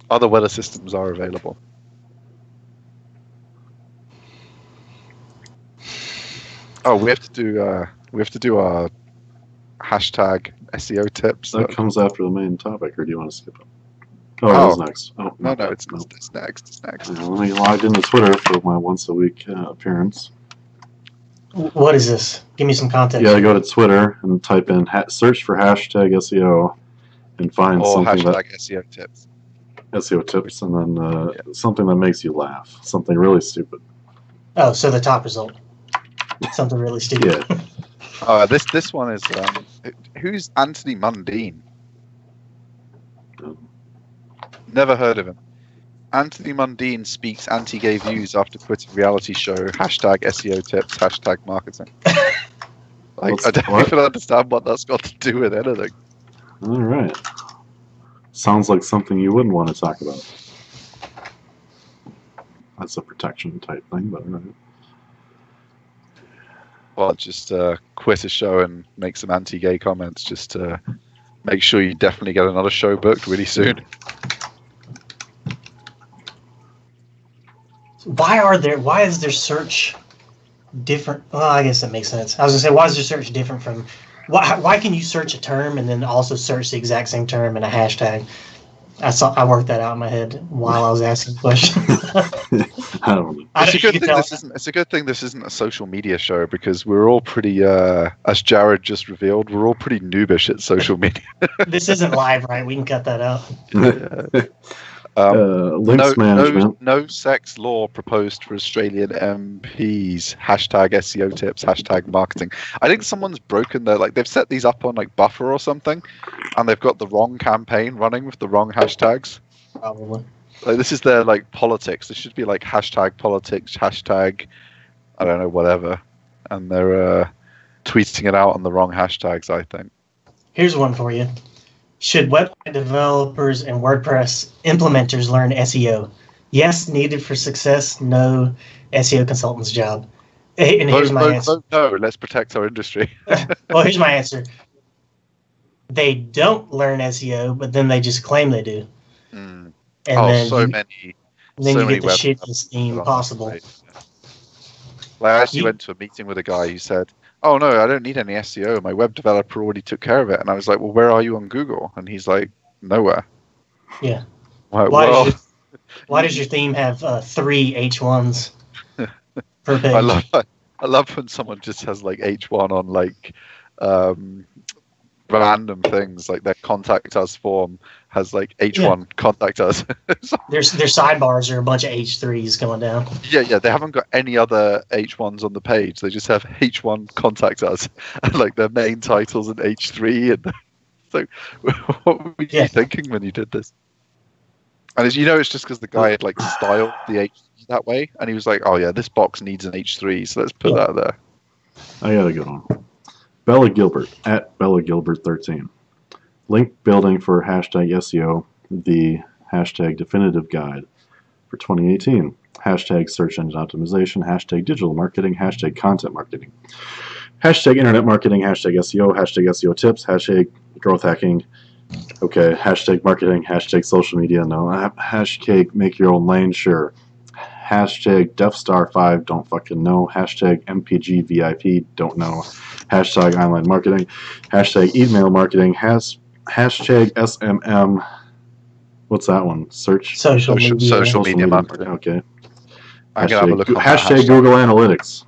Other weather systems are available. Oh, we have to do our hashtag SEO tips. That comes after the main topic, or do you want to skip it? Oh, that's next. Oh, no, it's next. It's next. Let me log into Twitter for my once a week appearance. What is this? Give me some context. Yeah, go to Twitter and type in search for hashtag SEO and find something hashtag SEO tips. SEO tips, and then something that makes you laugh, something really stupid. Oh, so the top result, something really stupid. Yeah. This one is who's Anthony Mundine? Never heard of him. Anthony Mundine speaks anti-gay views after quitting reality show. Hashtag SEO tips. Hashtag marketing. I don't even understand what that's got to do with anything. All right. Sounds like something you wouldn't want to talk about. That's a protection type thing, but all right. Well, just quit a show and make some anti-gay comments just to make sure you definitely get another show booked really soon. Why is their search different? Well, I guess that makes sense. I was gonna say, why is their search different from? Why can you search a term and then also search the exact same term in a hashtag? I worked that out in my head while I was asking questions. I don't know. It's a good thing this isn't a social media show, because we're all pretty, as Jared just revealed, we're all pretty noobish at social media. This isn't live, right? We can cut that out. Links management. No sex law proposed for Australian MPs. Hashtag SEO tips. Hashtag marketing. I think someone's broken their, like, they've set these up on like Buffer or something, and they've got the wrong campaign running with the wrong hashtags. Probably. Like, this is their like politics. This should be like hashtag politics. Hashtag I don't know, whatever, and they're tweeting it out on the wrong hashtags, I think. Here's one for you. Should website developers and WordPress implementers learn SEO? Yes, needed for success. No, SEO consultant's job. And here's my answer. No, let's protect our industry. Well, here's my answer. They don't learn SEO, but then they just claim they do. Mm. And then so many. And then so you many get the web shittiest theme on possible. that site. Like, I actually You- went to a meeting with a guy who said, "Oh no, I don't need any SEO. My web developer already took care of it." And I was like, "Well, where are you on Google?" And he's like, "Nowhere." Yeah. I'm like, Why well, does why does your theme have 3 H1s per I page? love when someone just has like H1 on like um, random things, like their contact us form has like H1 contact us. Their sidebars are a bunch of H3s going down. Yeah, they haven't got any other H1s on the page. They just have H1 contact us, and like their main titles in H3. And so, what were you thinking when you did this? And as you know, it's just because the guy had like styled the H3 that way, and he was like, "Oh yeah, this box needs an H3, so let's put that there." I got a good one. Bella Gilbert at Bella Gilbert 13. Link building for hashtag SEO, the hashtag definitive guide for 2018. Hashtag search engine optimization, hashtag digital marketing, hashtag content marketing, hashtag internet marketing, hashtag SEO tips, hashtag growth hacking. Okay, hashtag marketing, hashtag social media, no. Hashtag make your own lane, sure. Hashtag DeathStar5, don't fucking know. Hashtag MPG VIP, don't know. Hashtag online marketing. Hashtag email marketing. Hashtag SMM. What's that one? Social media marketing. Okay. I'm gonna have a look on that hashtag Google Analytics.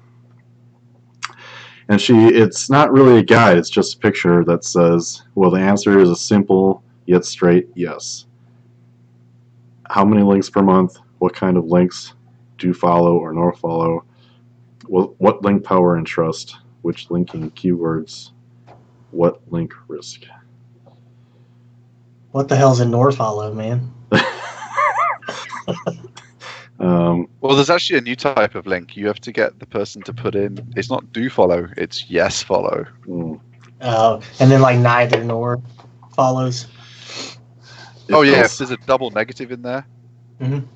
And it's not really a guide, it's just a picture that says, well, the answer is a simple yet straight yes. How many links per month? What kind of links do follow or no follow? What link power and trust? Which linking keywords? What link risk? What the hell's a nor follow, man? Well, there's actually a new type of link. You have to get the person to put in. It's not do follow. It's yes follow. And then like neither nor follows. If there's a double negative in there, Mm-hmm.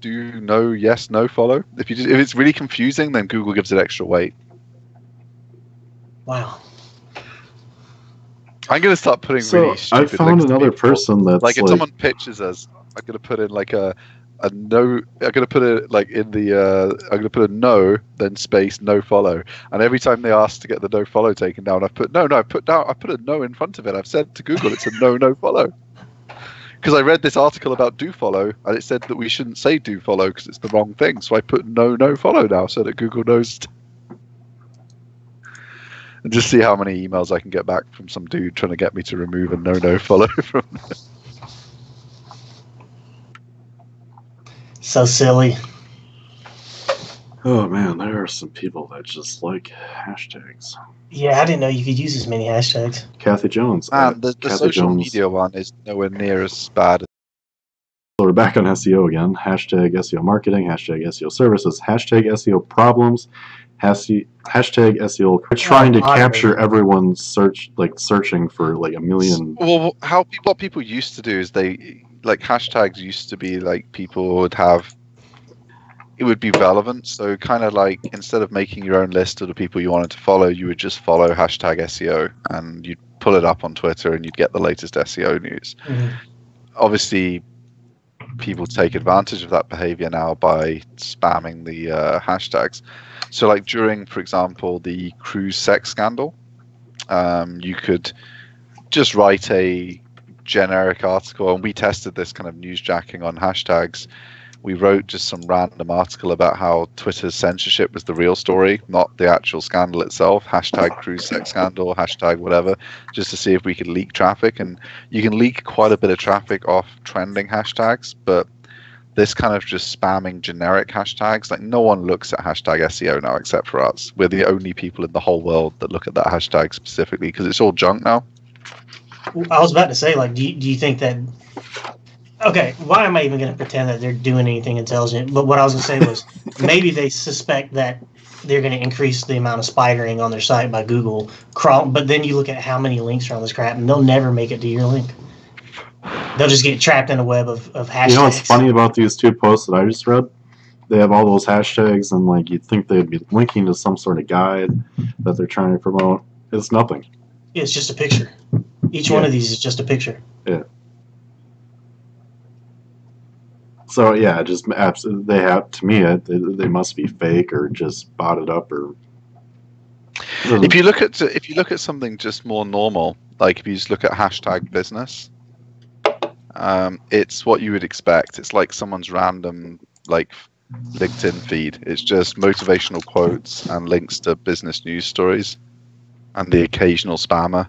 do no yes no follow. If it's really confusing, then Google gives it extra weight. Wow. I'm gonna start putting really stupid. I found another person that's like if someone pitches us, I'm gonna put in like a no. I'm gonna put it like in the. I'm gonna put a no, then space no follow, and every time they ask to get the no follow taken down, I put no. I put a no in front of it. I've said to Google it's a no follow. Because I read this article about do follow, and it said that we shouldn't say do follow because it's the wrong thing. So I put no follow now, so that Google knows. And just see how many emails I can get back from some dude trying to get me to remove a no follow from. So silly. Oh man, there are some people that just like hashtags. Yeah, I didn't know you could use as many hashtags. Kathy Jones. And the social media one is nowhere near as bad. So we're back on SEO again. Hashtag SEO marketing, hashtag SEO services, hashtag SEO problems, hashtag SEO. We're trying to capture everyone's searching for like a million. Well, what people used to do is hashtags used to be like people would have. It would be relevant, so kind of like instead of making your own list of the people you wanted to follow, you would just follow hashtag SEO, and you'd pull it up on Twitter, and you'd get the latest SEO news. Mm-hmm. Obviously, people take advantage of that behavior now by spamming the hashtags. So, like during, for example, the cruise sex scandal, you could just write a generic article, and we tested this kind of newsjacking on hashtags. We wrote just some random article about how Twitter's censorship was the real story, not the actual scandal itself. Hashtag cruise sex scandal, hashtag whatever, just to see if we could leak traffic. And you can leak quite a bit of traffic off trending hashtags, but this kind of just spamming generic hashtags, like no one looks at hashtag SEO now except for us. We're the only people in the whole world that look at that hashtag specifically because it's all junk now. I was about to say, like, do you think that... Okay, why am I even going to pretend that they're doing anything intelligent? But what I was going to say was maybe they suspect that they're going to increase the amount of spidering on their site by Google. But then you look at how many links are on this crap, and they'll never make it to your link. They'll just get trapped in a web of hashtags. You know what's funny about these two posts that I just read? They have all those hashtags, and like you'd think they'd be linking to some sort of guide that they're trying to promote. It's nothing. It's just a picture. Each one of these is just a picture. Yeah. So yeah, just absolutely, they have to me. They must be fake or just botted up or. If you look at something just more normal, like if you just look at hashtag business, it's what you would expect. It's like someone's random like LinkedIn feed. It's just motivational quotes and links to business news stories, and the occasional spammer.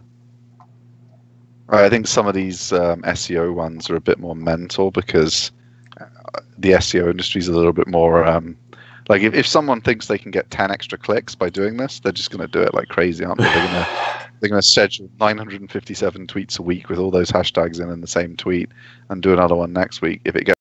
I think some of these SEO ones are a bit more mental because the SEO industry is a little bit more like if someone thinks they can get 10 extra clicks by doing this, they're just going to do it like crazy, aren't they? They're going to schedule 957 tweets a week with all those hashtags in the same tweet and do another one next week if it gets